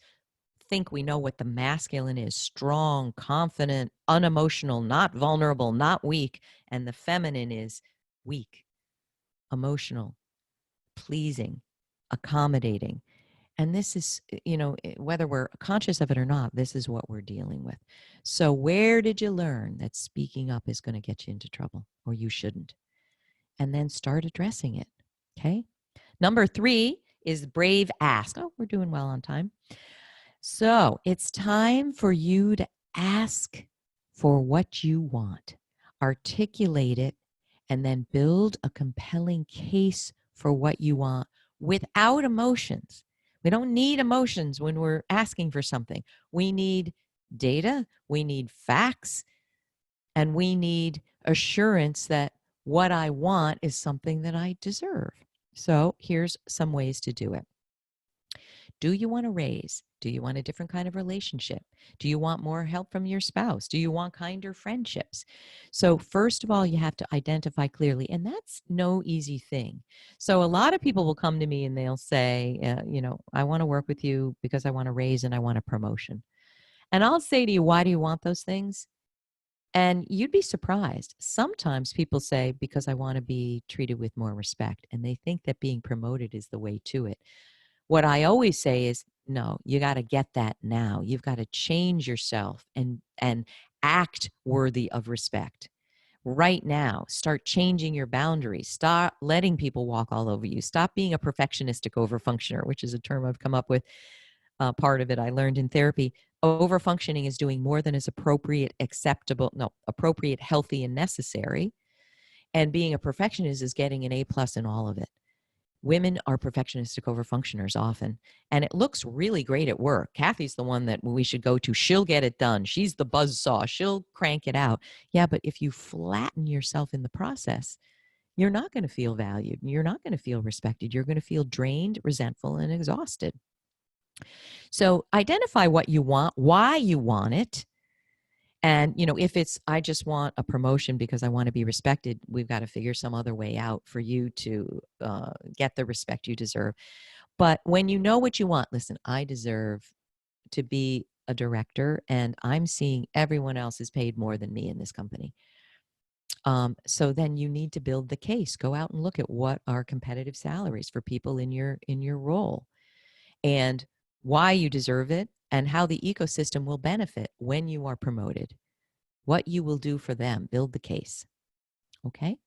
Speaker 2: think we know what the masculine is: strong, confident, unemotional, not vulnerable, not weak. And the feminine is weak, emotional, pleasing, accommodating. And this is, whether we're conscious of it or not, this is what we're dealing with. So where did you learn that speaking up is going to get you into trouble, or you shouldn't? And then start addressing it. Okay. Number 3 is brave ask. Oh, we're doing well on time. So it's time for you to ask for what you want, articulate it, and then build a compelling case for what you want without emotions. We don't need emotions when we're asking for something. We need data, we need facts, and we need assurance that what I want is something that I deserve. So here's some ways to do it. Do you want a raise? Do you want a different kind of relationship? Do you want more help from your spouse? Do you want kinder friendships? So first of all, you have to identify clearly, and that's no easy thing. So a lot of people will come to me and they'll say, I want to work with you because I want a raise and I want a promotion. And I'll say to you, why do you want those things? And you'd be surprised. Sometimes people say, because I want to be treated with more respect, and they think that being promoted is the way to it. What I always say is, no, you got to get that now. You've got to change yourself and act worthy of respect. Right now, start changing your boundaries. Stop letting people walk all over you. Stop being a perfectionistic overfunctioner, which is a term I've come up with. Part of it I learned in therapy. Overfunctioning is doing more than is appropriate, healthy, and necessary. And being a perfectionist is getting an A+ in all of it. Women are perfectionistic overfunctioners often, and it looks really great at work. Kathy's the one that we should go to. She'll get it done. She's the buzzsaw. She'll crank it out. Yeah, but if you flatten yourself in the process, you're not going to feel valued. You're not going to feel respected. You're going to feel drained, resentful, and exhausted. So identify what you want, why you want it. And, if it's, I just want a promotion because I want to be respected, we've got to figure some other way out for you to get the respect you deserve. But when you know what you want, listen, I deserve to be a director, and I'm seeing everyone else is paid more than me in this company. So then you need to build the case. Go out and look at what are competitive salaries for people in your role, and why you deserve it, and how the ecosystem will benefit when you are promoted. What you will do for them. Build the case. Okay.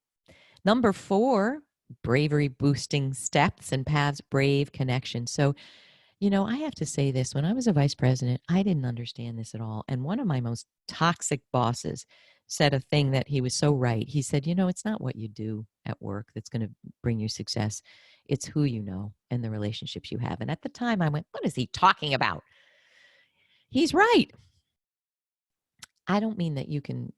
Speaker 2: Number 4, bravery boosting steps and paths, brave connection. So, I have to say this. When I was a vice president, I didn't understand this at all. And one of my most toxic bosses said a thing that he was so right. He said, it's not what you do at work that's going to bring you success. It's who you know and the relationships you have. And at the time I went, what is he talking about? He's right. I don't mean that you can,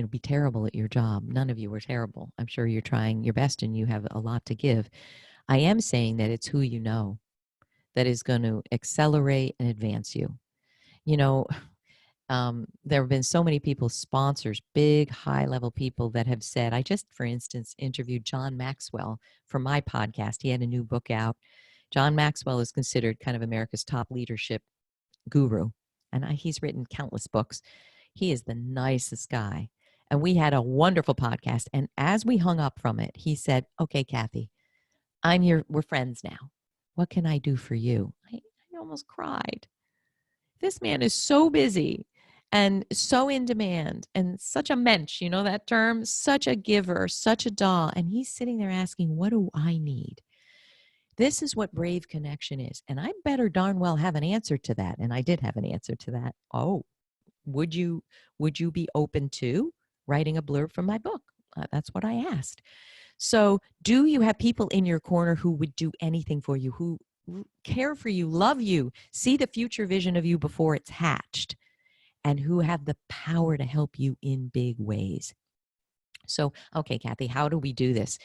Speaker 2: be terrible at your job. None of you are terrible. I'm sure you're trying your best and you have a lot to give. I am saying that it's who you know that is going to accelerate and advance you. There have been so many people, sponsors, big, high-level people that have said, I just, for instance, interviewed John Maxwell for my podcast. He had a new book out. John Maxwell is considered kind of America's top leadership guru, and he's written countless books. He is the nicest guy. And we had a wonderful podcast. And as we hung up from it, he said, okay, Kathy, I'm here. We're friends now. What can I do for you? I almost cried. This man is so busy and so in demand and such a mensch, that term, such a giver, such a doll. And he's sitting there asking, what do I need? This is what brave connection is. And I better darn well have an answer to that. And I did have an answer to that. Oh, would you be open to writing a blurb from my book? That's what I asked. So do you have people in your corner who would do anything for you, who care for you, love you, see the future vision of you before it's hatched, and who have the power to help you in big ways? So, okay, Kathy, how do we do this?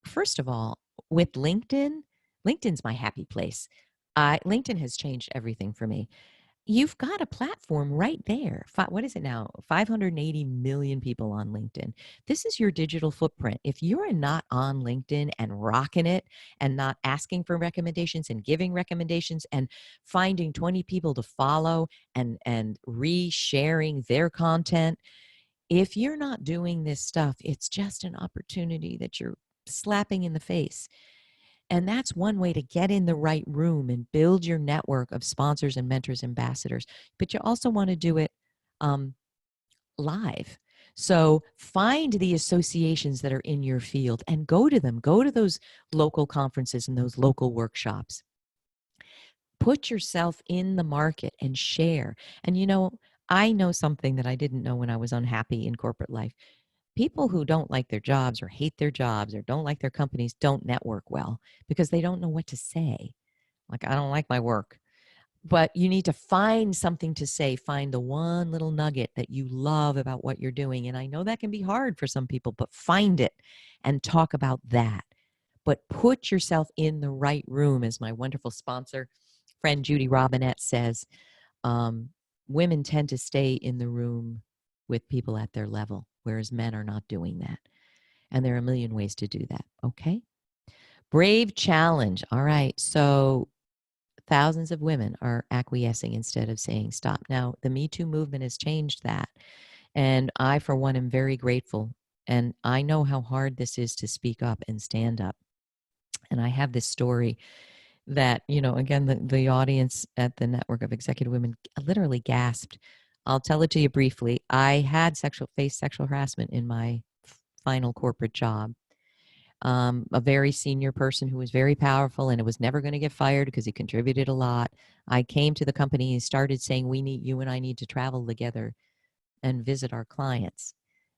Speaker 2: First of all, with LinkedIn's my happy place. LinkedIn has changed everything for me. You've got a platform right there. What is it now? 580 million people on LinkedIn. This is your digital footprint. If you're not on LinkedIn and rocking it and not asking for recommendations and giving recommendations and finding 20 people to follow and re-sharing their content, if you're not doing this stuff, it's just an opportunity that you're slapping in the face. And that's one way to get in the right room and build your network of sponsors and mentors, ambassadors. But you also want to do it live. So find the associations that are in your field and go to them. Go to those local conferences and those local workshops. Put yourself in the market and share. And I know something that I didn't know when I was unhappy in corporate life. People who don't like their jobs or hate their jobs or don't like their companies don't network well because they don't know what to say. Like, I don't like my work. But you need to find something to say, find the one little nugget that you love about what you're doing. And I know that can be hard for some people, but find it and talk about that. But put yourself in the right room, as my wonderful sponsor, friend Judy Robinette says. Women tend to stay in the room with people at their level, whereas men are not doing that. And there are a million ways to do that. Okay. Brave challenge. All right. So thousands of women are acquiescing instead of saying stop. Now, the Me Too movement has changed that. And I, for one, am very grateful. And I know how hard this is to speak up and stand up. And I have this story that, again, the audience at the Network of Executive Women literally gasped. I'll tell it to you briefly. I had faced sexual harassment in my final corporate job. A very senior person who was very powerful and was never going to get fired because he contributed a lot. I came to the company and started saying, you and I need to travel together and visit our clients.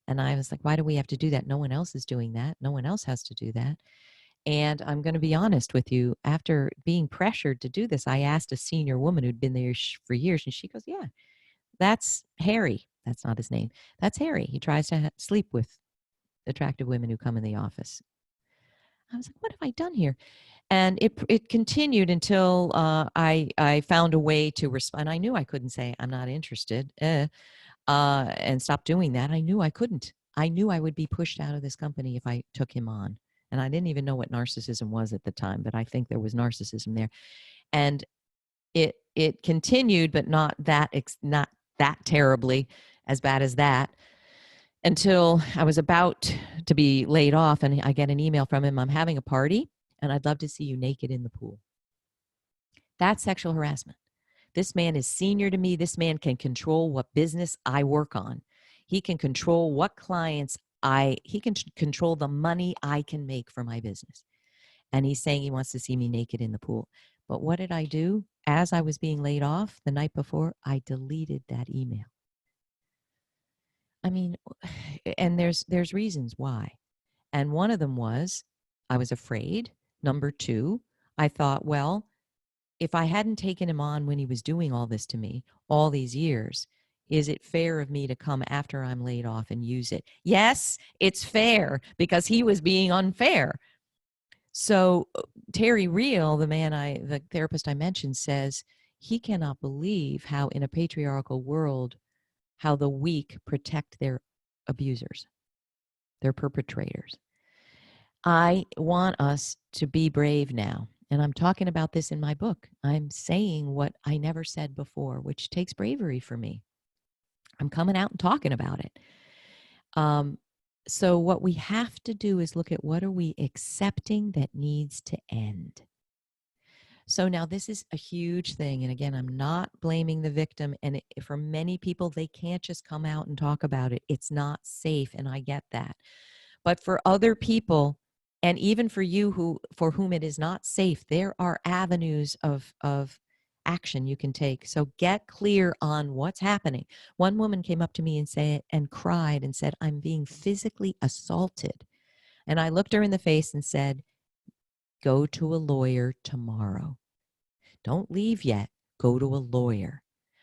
Speaker 2: And I was like, why do we have to do that? No one else is doing that. No one else has to do that. And I'm going to be honest with you, after being pressured to do this, I asked a senior woman who'd been there for years, and she goes, yeah, that's Harry. That's not his name. That's Harry. He tries to sleep with attractive women who come in the office. I was like, what have I done here? And it continued until I found a way to respond. I knew I couldn't say, I'm not interested, and stop doing that. I knew I couldn't. I knew I would be pushed out of this company if I took him on. And I didn't even know what narcissism was at the time, but I think there was narcissism there. And it continued, but not that terribly as bad as that, until I was about to be laid off, and I get an email from him. I'm having a party, and I'd love to see you naked in the pool. That's sexual harassment. This man is senior to me. This man can control what business I work on. He can control what clients he can control the money I can make for my business. And he's saying he wants to see me naked in the pool. But what did I do? As I was being laid off the night before, I deleted that email. I mean, and there's reasons why. And one of them was I was afraid. Number two, I thought, well, if I hadn't taken him on when he was doing all this to me all these years, is it fair of me to come after I'm laid off and use it? Yes, it's fair, because he was being unfair. So Terry Real, the therapist I mentioned, says he cannot believe how in a patriarchal world, how the weak protect their abusers, their perpetrators. I want us to be brave now. And I'm talking about this in my book. I'm saying what I never said before, which takes bravery for me. I'm coming out and talking about it. So what we have to do is look at what are we accepting that needs to end. So now this is a huge thing. And again, I'm not blaming the victim. And for many people, they can't just come out and talk about it. It's not safe. And I get that. But for other people, and even for you for whom it is not safe, there are avenues of action you can take. So get clear on what's happening. One woman came up to me and cried and said, I'm being physically assaulted. And I looked her in the face and said, go to a lawyer tomorrow. Don't leave yet. Go to a lawyer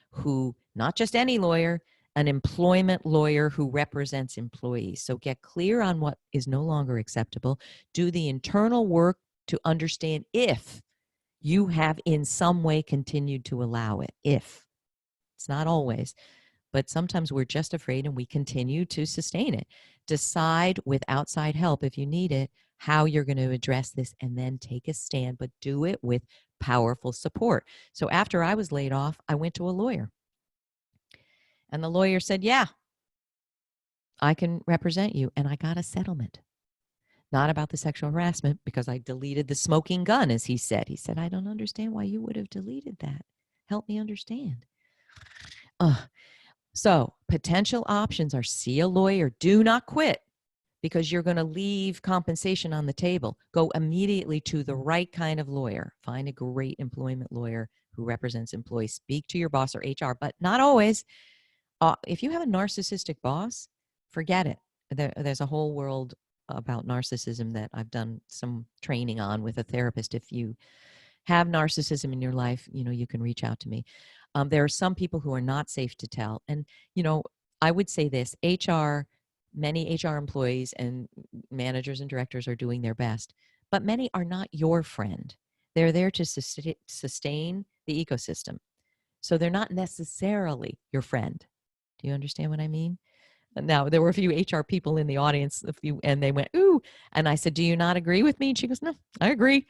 Speaker 2: who, not just any lawyer, an employment lawyer who represents employees. So get clear on what is no longer acceptable. Do the internal work to understand if you have in some way continued to allow it. If. It's not always, but sometimes we're just afraid and we continue to sustain it. Decide with outside help, if you need it, how you're going to address this, and then take a stand, but do it with powerful support. So after I was laid off, I went to a lawyer. And the lawyer said, yeah, I can represent you. And I got a settlement. Not about the sexual harassment, because I deleted the smoking gun, as he said. He said, I don't understand why you would have deleted that. Help me understand. So potential options are see a lawyer. Do not quit, because you're going to leave compensation on the table. Go immediately to the right kind of lawyer. Find a great employment lawyer who represents employees. Speak to your boss or HR, but not always. If you have a narcissistic boss, forget it. There's a whole world about narcissism that I've done some training on with a therapist. If you have narcissism in your life, you can reach out to me. There are some people who are not safe to tell. And, I would say this, many HR employees and managers and directors are doing their best, but many are not your friend. They're there to sustain the ecosystem. So they're not necessarily your friend. Do you understand what I mean? Now, there were a few HR people in the audience, and they went, ooh. And I said, do you not agree with me? And she goes, no, I agree.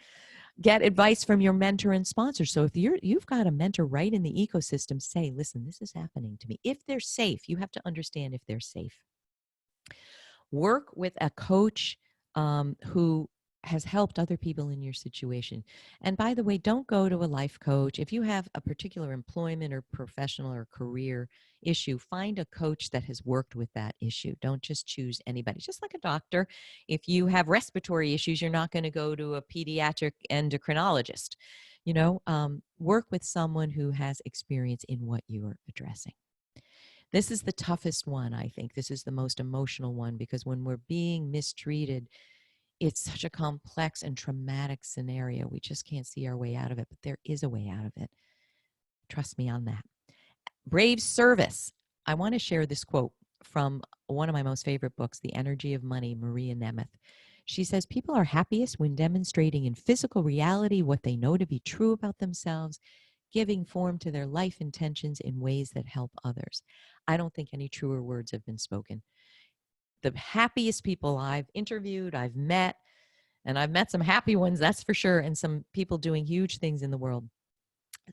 Speaker 2: Get advice from your mentor and sponsor. So if you've got a mentor right in the ecosystem, say, listen, this is happening to me. If they're safe, you have to understand if they're safe. Work with a coach who has helped other people in your situation. And by the way, don't go to a life coach. If you have a particular employment or professional or career issue, find a coach that has worked with that issue. Don't just choose anybody. Just like a doctor, if you have respiratory issues, you're not going to go to a pediatric endocrinologist. Work with someone who has experience in what you're addressing. This is the toughest one, I think. This is the most emotional one, because when we're being mistreated, it's such a complex and traumatic scenario. We just can't see our way out of it, but there is a way out of it. Trust me on that. Brave service. I want to share this quote from one of my most favorite books, The Energy of Money, Maria Nemeth. She says, people are happiest when demonstrating in physical reality what they know to be true about themselves, giving form to their life intentions in ways that help others. I don't think any truer words have been spoken. The happiest people I've interviewed, I've met, and I've met some happy ones, that's for sure, and some people doing huge things in the world.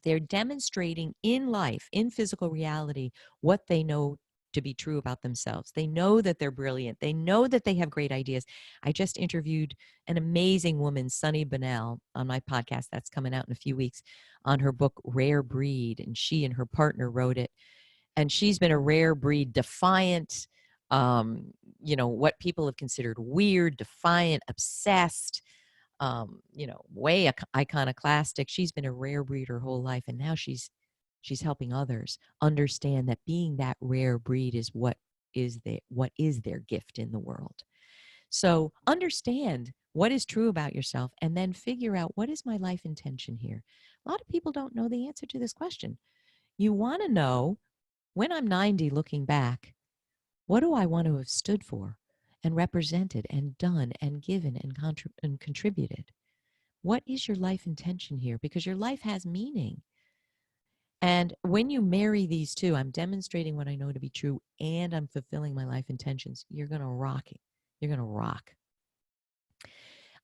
Speaker 2: They're demonstrating in life, in physical reality, what they know to be true about themselves. They know that they're brilliant. They know that they have great ideas. I just interviewed an amazing woman, Sunny Bunnell, on my podcast that's coming out in a few weeks, on her book, Rare Breed, and she and her partner wrote it. And she's been a rare breed, defiant, what people have considered weird, defiant, obsessed, way iconoclastic. She's been a rare breed her whole life, and now she's helping others understand that being that rare breed is what is their gift in the world. So understand what is true about yourself, and then figure out, what is my life intention here? A lot of people don't know the answer to this question. You want to know, when I'm 90 looking back, what do I want to have stood for and represented and done and given and contributed? What is your life intention here? Because your life has meaning. And when you marry these two, I'm demonstrating what I know to be true and I'm fulfilling my life intentions, you're going to rock it. You're going to rock.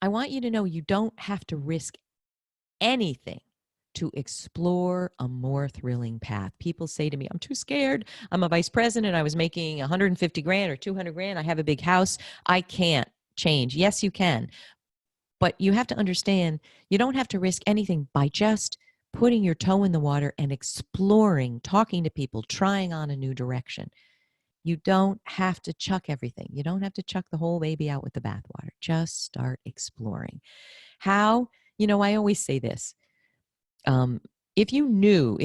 Speaker 2: I want you to know you don't have to risk anything to explore a more thrilling path. People say to me, I'm too scared. I'm a vice president. I was making 150 grand or 200 grand. I have a big house. I can't change. Yes, you can. But you have to understand, you don't have to risk anything by just putting your toe in the water and exploring, talking to people, trying on a new direction. You don't have to chuck everything. You don't have to chuck the whole baby out with the bathwater. Just start exploring. How? I always say this. If you knew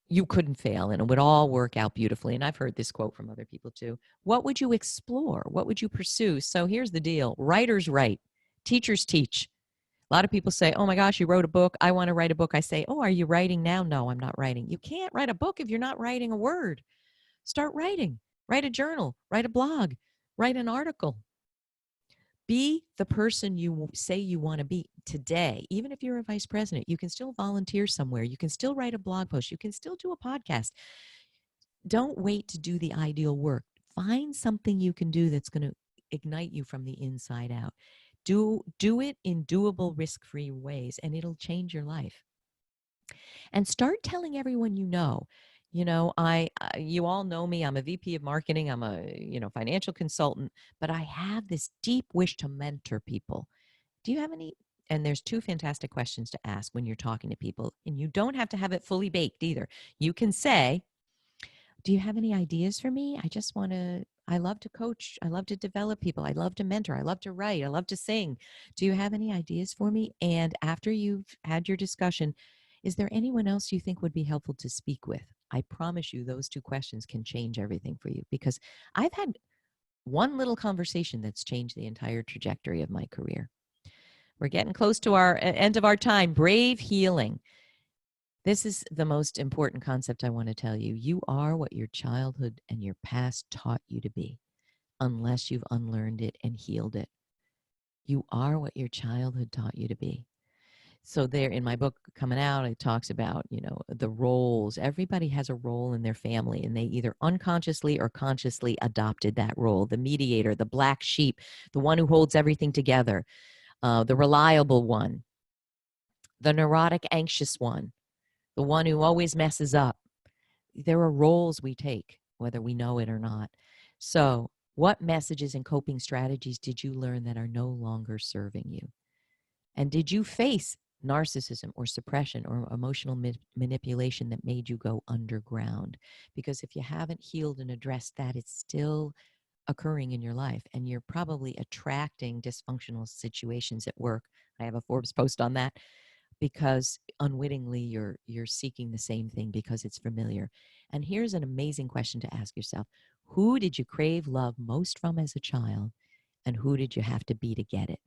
Speaker 2: you couldn't fail and it would all work out beautifully, and I've heard this quote from other people too, what would you explore? What would you pursue? So here's the deal. Writers write. Teachers teach. A lot of people say, oh my gosh, you wrote a book. I want to write a book. I say, oh, are you writing now? No, I'm not writing. You can't write a book if you're not writing a word. Start writing. Write a journal. Write a blog. Write an article. Be the person you say you want to be today. Even if you're a vice president, you can still volunteer somewhere. You can still write a blog post. You can still do a podcast. Don't wait to do the ideal work. Find something you can do that's going to ignite you from the inside out. Do it in doable, risk-free ways, and it'll change your life. And start telling everyone you know. You all know me. I'm a VP of marketing. I'm a, financial consultant, but I have this deep wish to mentor people. Do you have any? And there's two fantastic questions to ask when you're talking to people, and you don't have to have it fully baked either. You can say, do you have any ideas for me? I love to coach. I love to develop people. I love to mentor. I love to write. I love to sing. Do you have any ideas for me? And after you've had your discussion, is there anyone else you think would be helpful to speak with? I promise you those two questions can change everything for you, because I've had one little conversation that's changed the entire trajectory of my career. We're getting close to our end of our time. Brave healing. This is the most important concept I want to tell you. You are what your childhood and your past taught you to be, unless you've unlearned it and healed it. You are what your childhood taught you to be. So there in my book coming out, it talks about, the roles. Everybody has a role in their family, and they either unconsciously or consciously adopted that role. The mediator, the black sheep, the one who holds everything together, the reliable one, the neurotic, anxious one, the one who always messes up. There are roles we take, whether we know it or not. So what messages and coping strategies did you learn that are no longer serving you? And did you face narcissism or suppression or emotional manipulation that made you go underground? Because if you haven't healed and addressed that, it's still occurring in your life, and you're probably attracting dysfunctional situations at work. I have a Forbes post on that, because unwittingly you're seeking the same thing because it's familiar. And here's an amazing question to ask yourself. Who did you crave love most from as a child, and who did you have to be to get it?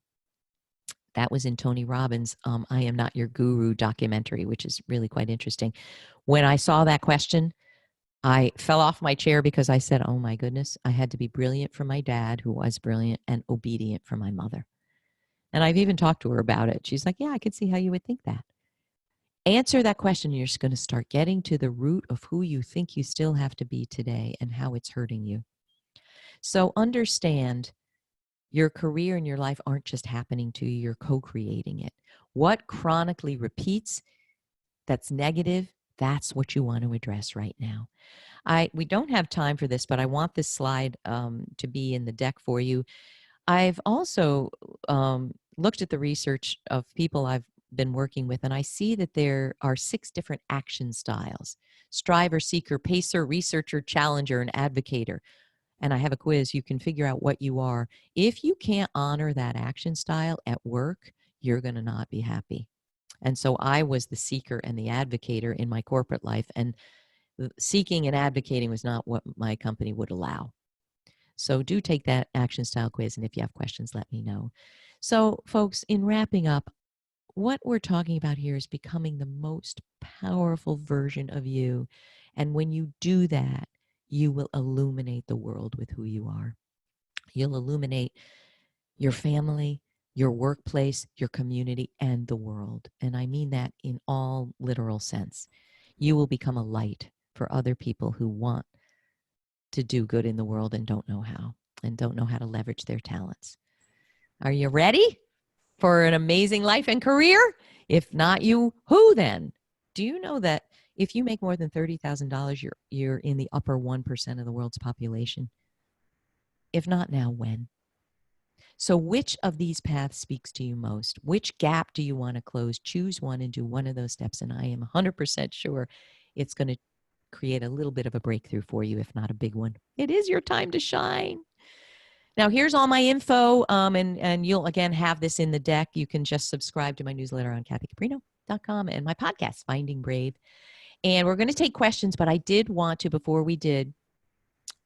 Speaker 2: That was in Tony Robbins' I Am Not Your Guru documentary, which is really quite interesting. When I saw that question, I fell off my chair because I said, oh my goodness, I had to be brilliant for my dad, who was brilliant, and obedient for my mother. And I've even talked to her about it. She's like, yeah, I could see how you would think that. Answer that question. You're just going to start getting to the root of who you think you still have to be today and how it's hurting you. So understand, your career and your life aren't just happening to you. You're co-creating it. What chronically repeats that's negative, that's what you want to address right now. We don't have time for this, but I want this slide to be in the deck for you. I've also looked at the research of people I've been working with, and I see that there are 6 different action styles: striver, seeker, pacer, researcher, challenger, and advocator. And I have a quiz. You can figure out what you are. If you can't honor that action style at work, you're going to not be happy. And so I was the seeker and the advocator in my corporate life, and seeking and advocating was not what my company would allow. So do take that action style quiz, and if you have questions, let me know. So folks, in wrapping up, what we're talking about here is becoming the most powerful version of you. And when you do that, you will illuminate the world with who you are. You'll illuminate your family, your workplace, your community, and the world. And I mean that in all literal sense. You will become a light for other people who want to do good in the world and don't know how to leverage their talents. Are you ready for an amazing life and career? If not you, who then? Do you know that if you make more than $30,000, you're in the upper 1% of the world's population? If not now, when? So which of these paths speaks to you most? Which gap do you want to close? Choose one and do one of those steps, and I am 100% sure it's going to create a little bit of a breakthrough for you, if not a big one. It is your time to shine. Now, here's all my info, and you'll, again, have this in the deck. You can just subscribe to my newsletter on CathyCaprino.com and my podcast, Finding Brave. And we're going to take questions, but I did want to, before we did,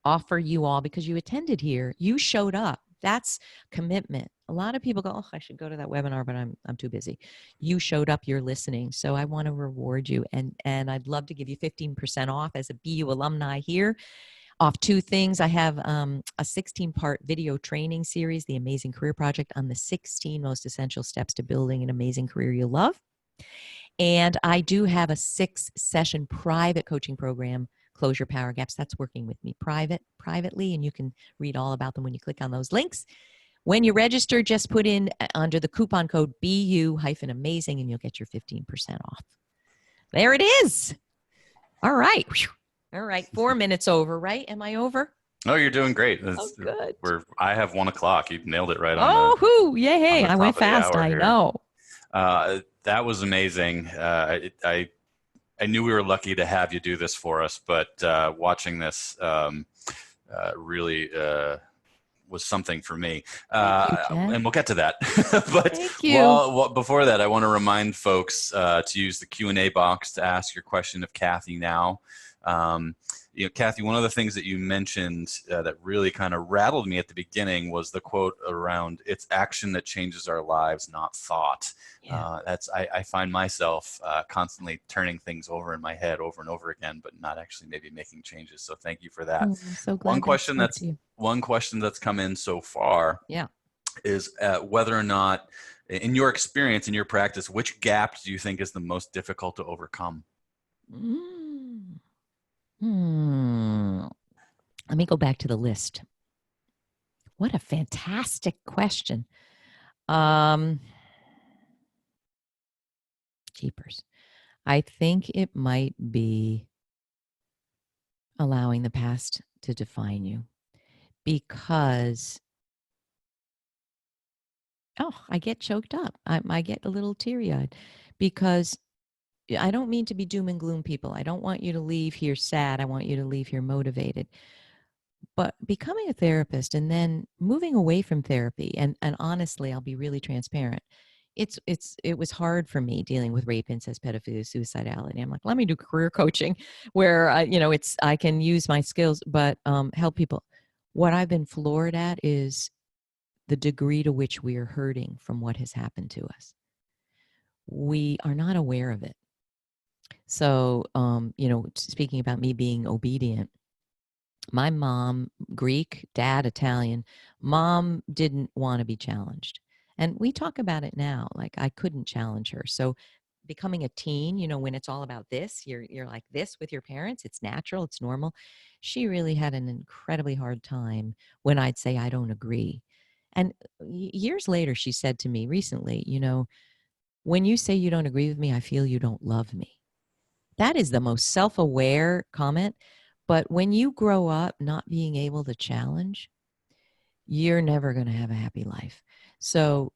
Speaker 2: offer you all, because you attended here, you showed up. That's commitment. A lot of people go, oh, I should go to that webinar, but I'm too busy. You showed up, you're listening. So I want to reward you. And I'd love to give you 15% off as a BU alumni here. Off 2 things. I have a 16-part video training series, The Amazing Career Project, on the 16 most essential steps to building an amazing career you'll love. And I do have a 6-session private coaching program, Close Your Power Gaps. That's working with me privately, and you can read all about them when you click on those links. When you register, just put in under the coupon code BU-amazing, and you'll get your 15% off. There it is. All right. All right. 4 minutes over, right? Am I over?
Speaker 1: Oh, you're doing great.
Speaker 2: Oh, good.
Speaker 1: I have 1 o'clock. You nailed it right on.
Speaker 2: Oh, hoo. Yay. I went fast. I know.
Speaker 1: That was amazing. I knew we were lucky to have you do this for us, but watching this really was something for me. And we'll get to that. But before that, I want to remind folks to use the Q&A box to ask your question of Kathy now. Kathy, one of the things that you mentioned that really kind of rattled me at the beginning was the quote around "It's action that changes our lives, not thought."
Speaker 2: Yeah.
Speaker 1: I find myself constantly turning things over in my head over and over again, but not actually maybe making changes. So thank you for that.
Speaker 2: Oh, I'm so glad that spoke to you.
Speaker 1: One question that's come in so far.
Speaker 2: Yeah.
Speaker 1: Is whether or not, in your experience, in your practice, which gap do you think is the most difficult to overcome?
Speaker 2: Let me go back to the list. What a fantastic question. Jeepers. I think it might be allowing the past to define you, because I get choked up. I get a little teary-eyed, because I don't mean to be doom and gloom, people. I don't want you to leave here sad. I want you to leave here motivated. But becoming a therapist and then moving away from therapy, and honestly, I'll be really transparent. It was hard for me dealing with rape, incest, pedophilia, suicidality. I'm like, let me do career coaching where I can use my skills, but help people. What I've been floored at is the degree to which we are hurting from what has happened to us. We are not aware of it. So, speaking about me being obedient, my mom, Greek, dad, Italian, mom didn't want to be challenged. And we talk about it now, like I couldn't challenge her. So becoming a teen, when it's all about this, you're like this with your parents, it's natural, it's normal. She really had an incredibly hard time when I'd say I don't agree. And years later, she said to me recently, when you say you don't agree with me, I feel you don't love me. That is the most self-aware comment. But when you grow up not being able to challenge, you're never going to have a happy life. So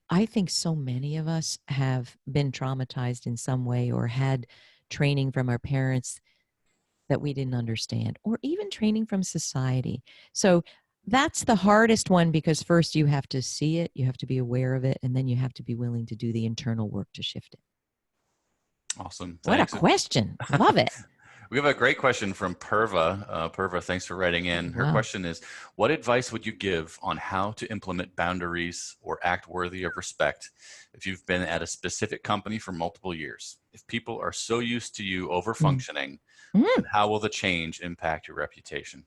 Speaker 2: I think so many of us have been traumatized in some way, or had training from our parents that we didn't understand, or even training from society. So that's the hardest one, because first you have to see it, you have to be aware of it, and then you have to be willing to do the internal work to shift it.
Speaker 1: Awesome.
Speaker 2: Thanks. What a question. Love it.
Speaker 1: We have a great question from Purva. Purva, thanks for writing in. Her question is, what advice would you give on how to implement boundaries or act worthy of respect if you've been at a specific company for multiple years? If people are so used to you over-functioning, then how will the change impact your reputation?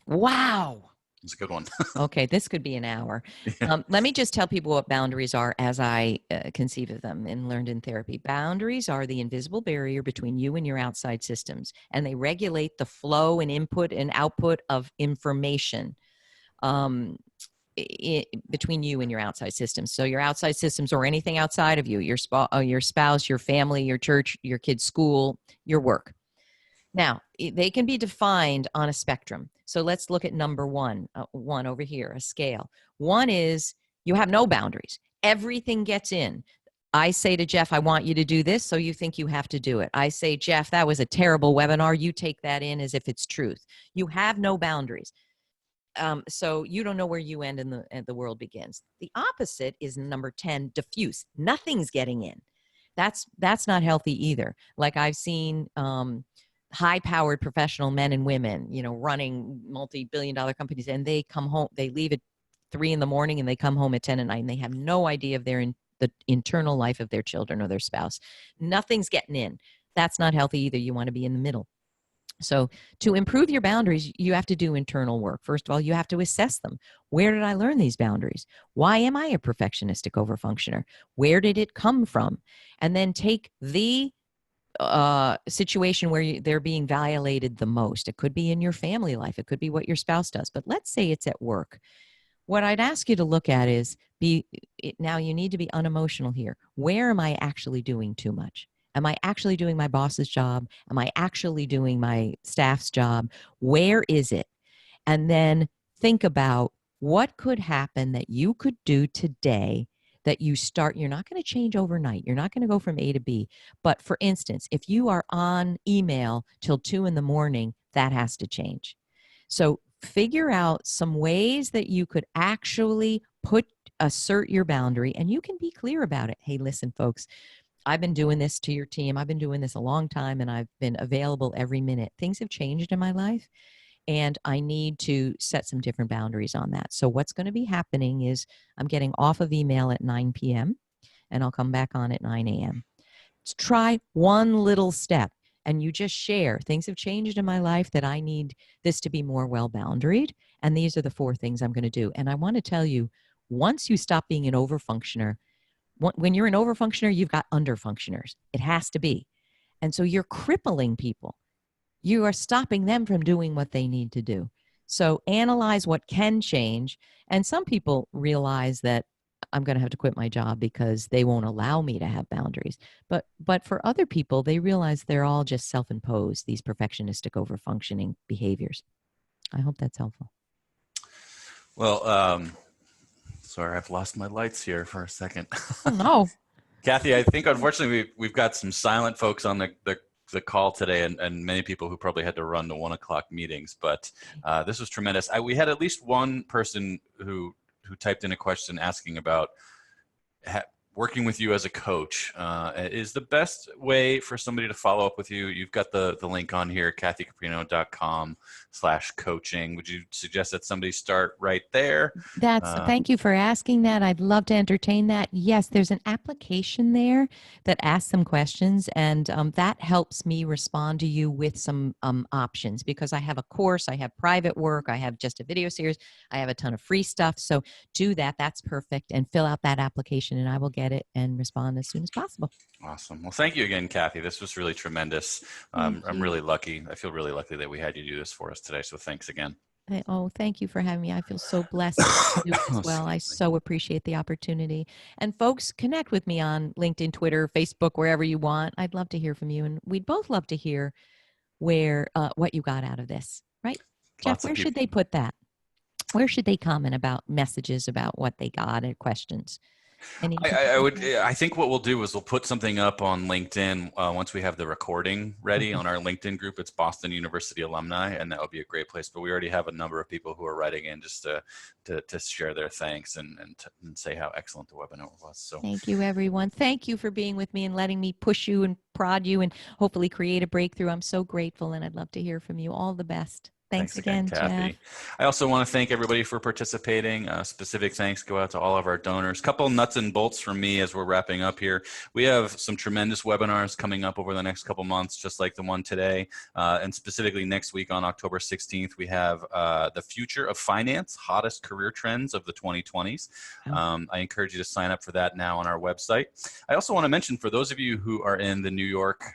Speaker 2: Wow.
Speaker 1: It's a good one.
Speaker 2: Okay, this could be an hour. Yeah. Let me just tell people what boundaries are as I conceive of them and learned in therapy. Boundaries are the invisible barrier between you and your outside systems, and they regulate the flow and input and output of information between you and your outside systems. So your outside systems, or anything outside of you, your spouse, your family, your church, your kid's school, your work. Now, they can be defined on a spectrum. So let's look at number one over here, a scale. One is you have no boundaries. Everything gets in. I say to Jeff, I want you to do this, so you think you have to do it. I say, Jeff, that was a terrible webinar. You take that in as if it's truth. You have no boundaries. So you don't know where you end and the world begins. The opposite is number 10, diffuse. Nothing's getting in. That's not healthy either. Like I've seen high-powered professional men and women, running multi-billion-dollar companies, and they come home, they leave at 3 a.m. and they come home at 10 at night, and they have no idea of the internal life of their children or their spouse. Nothing's getting in. That's not healthy either. You want to be in the middle. So to improve your boundaries, you have to do internal work. First of all, you have to assess them. Where did I learn these boundaries? Why am I a perfectionistic overfunctioner? Where did it come from? And then take the situation where they're being violated the most. It could be in your family life. It could be what your spouse does. But let's say it's at work. What I'd ask you to look at is, now you need to be unemotional here. Where am I actually doing too much? Am I actually doing my boss's job? Am I actually doing my staff's job? Where is it? And then think about what could happen that you could do today that you're not going to change overnight. You're not going to go from A to B. But for instance, if you are on email till 2 a.m, that has to change. So figure out some ways that you could actually assert your boundary, and you can be clear about it. Hey, listen, folks, I've been doing this to your team. I've been doing this a long time, and I've been available every minute. Things have changed in my life, and I need to set some different boundaries on that. So what's going to be happening is I'm getting off of email at 9 p.m. and I'll come back on at 9 a.m. Try one little step, and you just share. Things have changed in my life that I need this to be more well-boundaried, and these are the 4 things I'm going to do. And I want to tell you, once you stop being an overfunctioner, when you're an overfunctioner, you've got underfunctioners. It has to be. And so you're crippling people. You are stopping them from doing what they need to do. So analyze what can change. And some people realize that I'm going to have to quit my job because they won't allow me to have boundaries. But for other people, they realize they're all just self-imposed, these perfectionistic overfunctioning behaviors. I hope that's helpful.
Speaker 1: Well, sorry, I've lost my lights here for a second.
Speaker 2: Oh, no.
Speaker 1: Kathy, I think unfortunately we've got some silent folks on the call today, and many people who probably had to run to 1 o'clock meetings, but this was tremendous. We had at least one person who typed in a question asking about working with you as a coach. Is the best way for somebody to follow up with you? You've got the link on here, kathycaprino.com/coaching. Would you suggest that somebody start right there?
Speaker 2: Thank you for asking that. I'd love to entertain that. Yes, there's an application there that asks some questions, and that helps me respond to you with some options, because I have a course, I have private work, I have just a video series, I have a ton of free stuff. So do that. That's perfect. And fill out that application, and I will get it and respond as soon as possible.
Speaker 1: Awesome. Well, thank you again, Kathy. This was really tremendous. I'm really lucky. I feel really lucky that we had you do this for us today. So thanks again.
Speaker 2: Oh, thank you for having me. I feel so blessed to do it as well. I so appreciate the opportunity. And folks, connect with me on LinkedIn, Twitter, Facebook, wherever you want. I'd love to hear from you. And we'd both love to hear what you got out of this, right? Jeff, where should they put that? Where should they comment about messages about what they got or questions?
Speaker 1: I think what we'll do is we'll put something up on LinkedIn once we have the recording ready on our LinkedIn group. It's Boston University Alumni, and that would be a great place. But we already have a number of people who are writing in just to share their thanks and say how excellent the webinar was. So
Speaker 2: thank you, everyone. Thank you for being with me and letting me push you and prod you and hopefully create a breakthrough. I'm so grateful, and I'd love to hear from you. All the best. Thanks again,
Speaker 1: Kathy.
Speaker 2: Jeff.
Speaker 1: I also want to thank everybody for participating. Specific thanks go out to all of our donors. Couple nuts and bolts from me as we're wrapping up here. We have some tremendous webinars coming up over the next couple months, just like the one today. And specifically next week on October 16th, we have The Future of Finance, Hottest Career Trends of the 2020s. I encourage you to sign up for that now on our website. I also want to mention, for those of you who are in the New York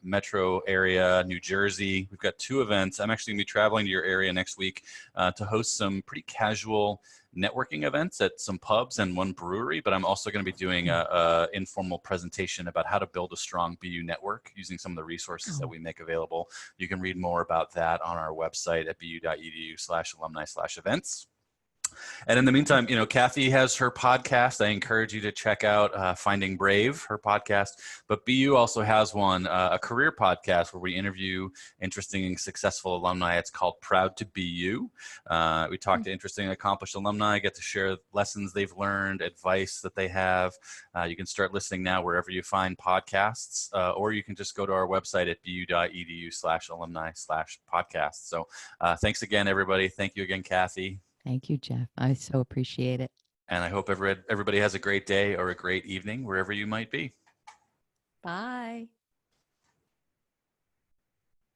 Speaker 1: metro area, New Jersey, we've got 2 events. I'm actually going to be traveling to your area next week to host some pretty casual networking events at some pubs and one brewery, but I'm also going to be doing a informal presentation about how to build a strong BU network using some of the resources that we make available. You can read more about that on our website at bu.edu/alumni/events. And in the meantime, you know, Kathy has her podcast. I encourage you to check out Finding Brave, her podcast. But BU also has one, a career podcast where we interview interesting and successful alumni. It's called Proud to Be You. We talk to interesting and accomplished alumni, get to share lessons they've learned, advice that they have. You can start listening now wherever you find podcasts, or you can just go to our website at bu.edu/alumni/podcast. So thanks again, everybody. Thank you again, Kathy.
Speaker 2: Thank you, Jeff. I so appreciate it.
Speaker 1: And I hope everybody has a great day or a great evening wherever you might be.
Speaker 2: Bye.